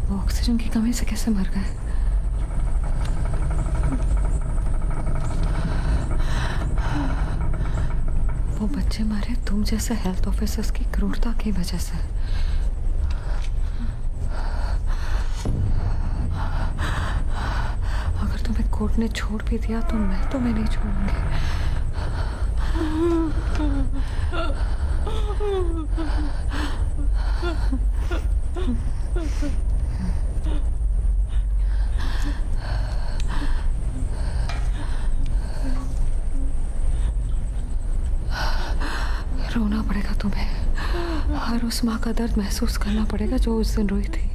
वो ऑक्सीजन की कमी से कैसे मर गए? वो बच्चे मारे तुम जैसे हेल्थ ऑफिसर्स की क्रूरता की वजह से। अगर तुम्हें कोर्ट ने छोड़ भी दिया तो मैं तुम्हें नहीं छोड़ूंगी। रोना पड़ेगा तुम्हें, हर उस माँ का दर्द महसूस करना पड़ेगा जो उस दिन रोई थी।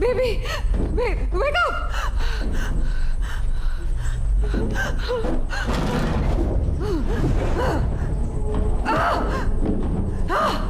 Baby wake up. Ah!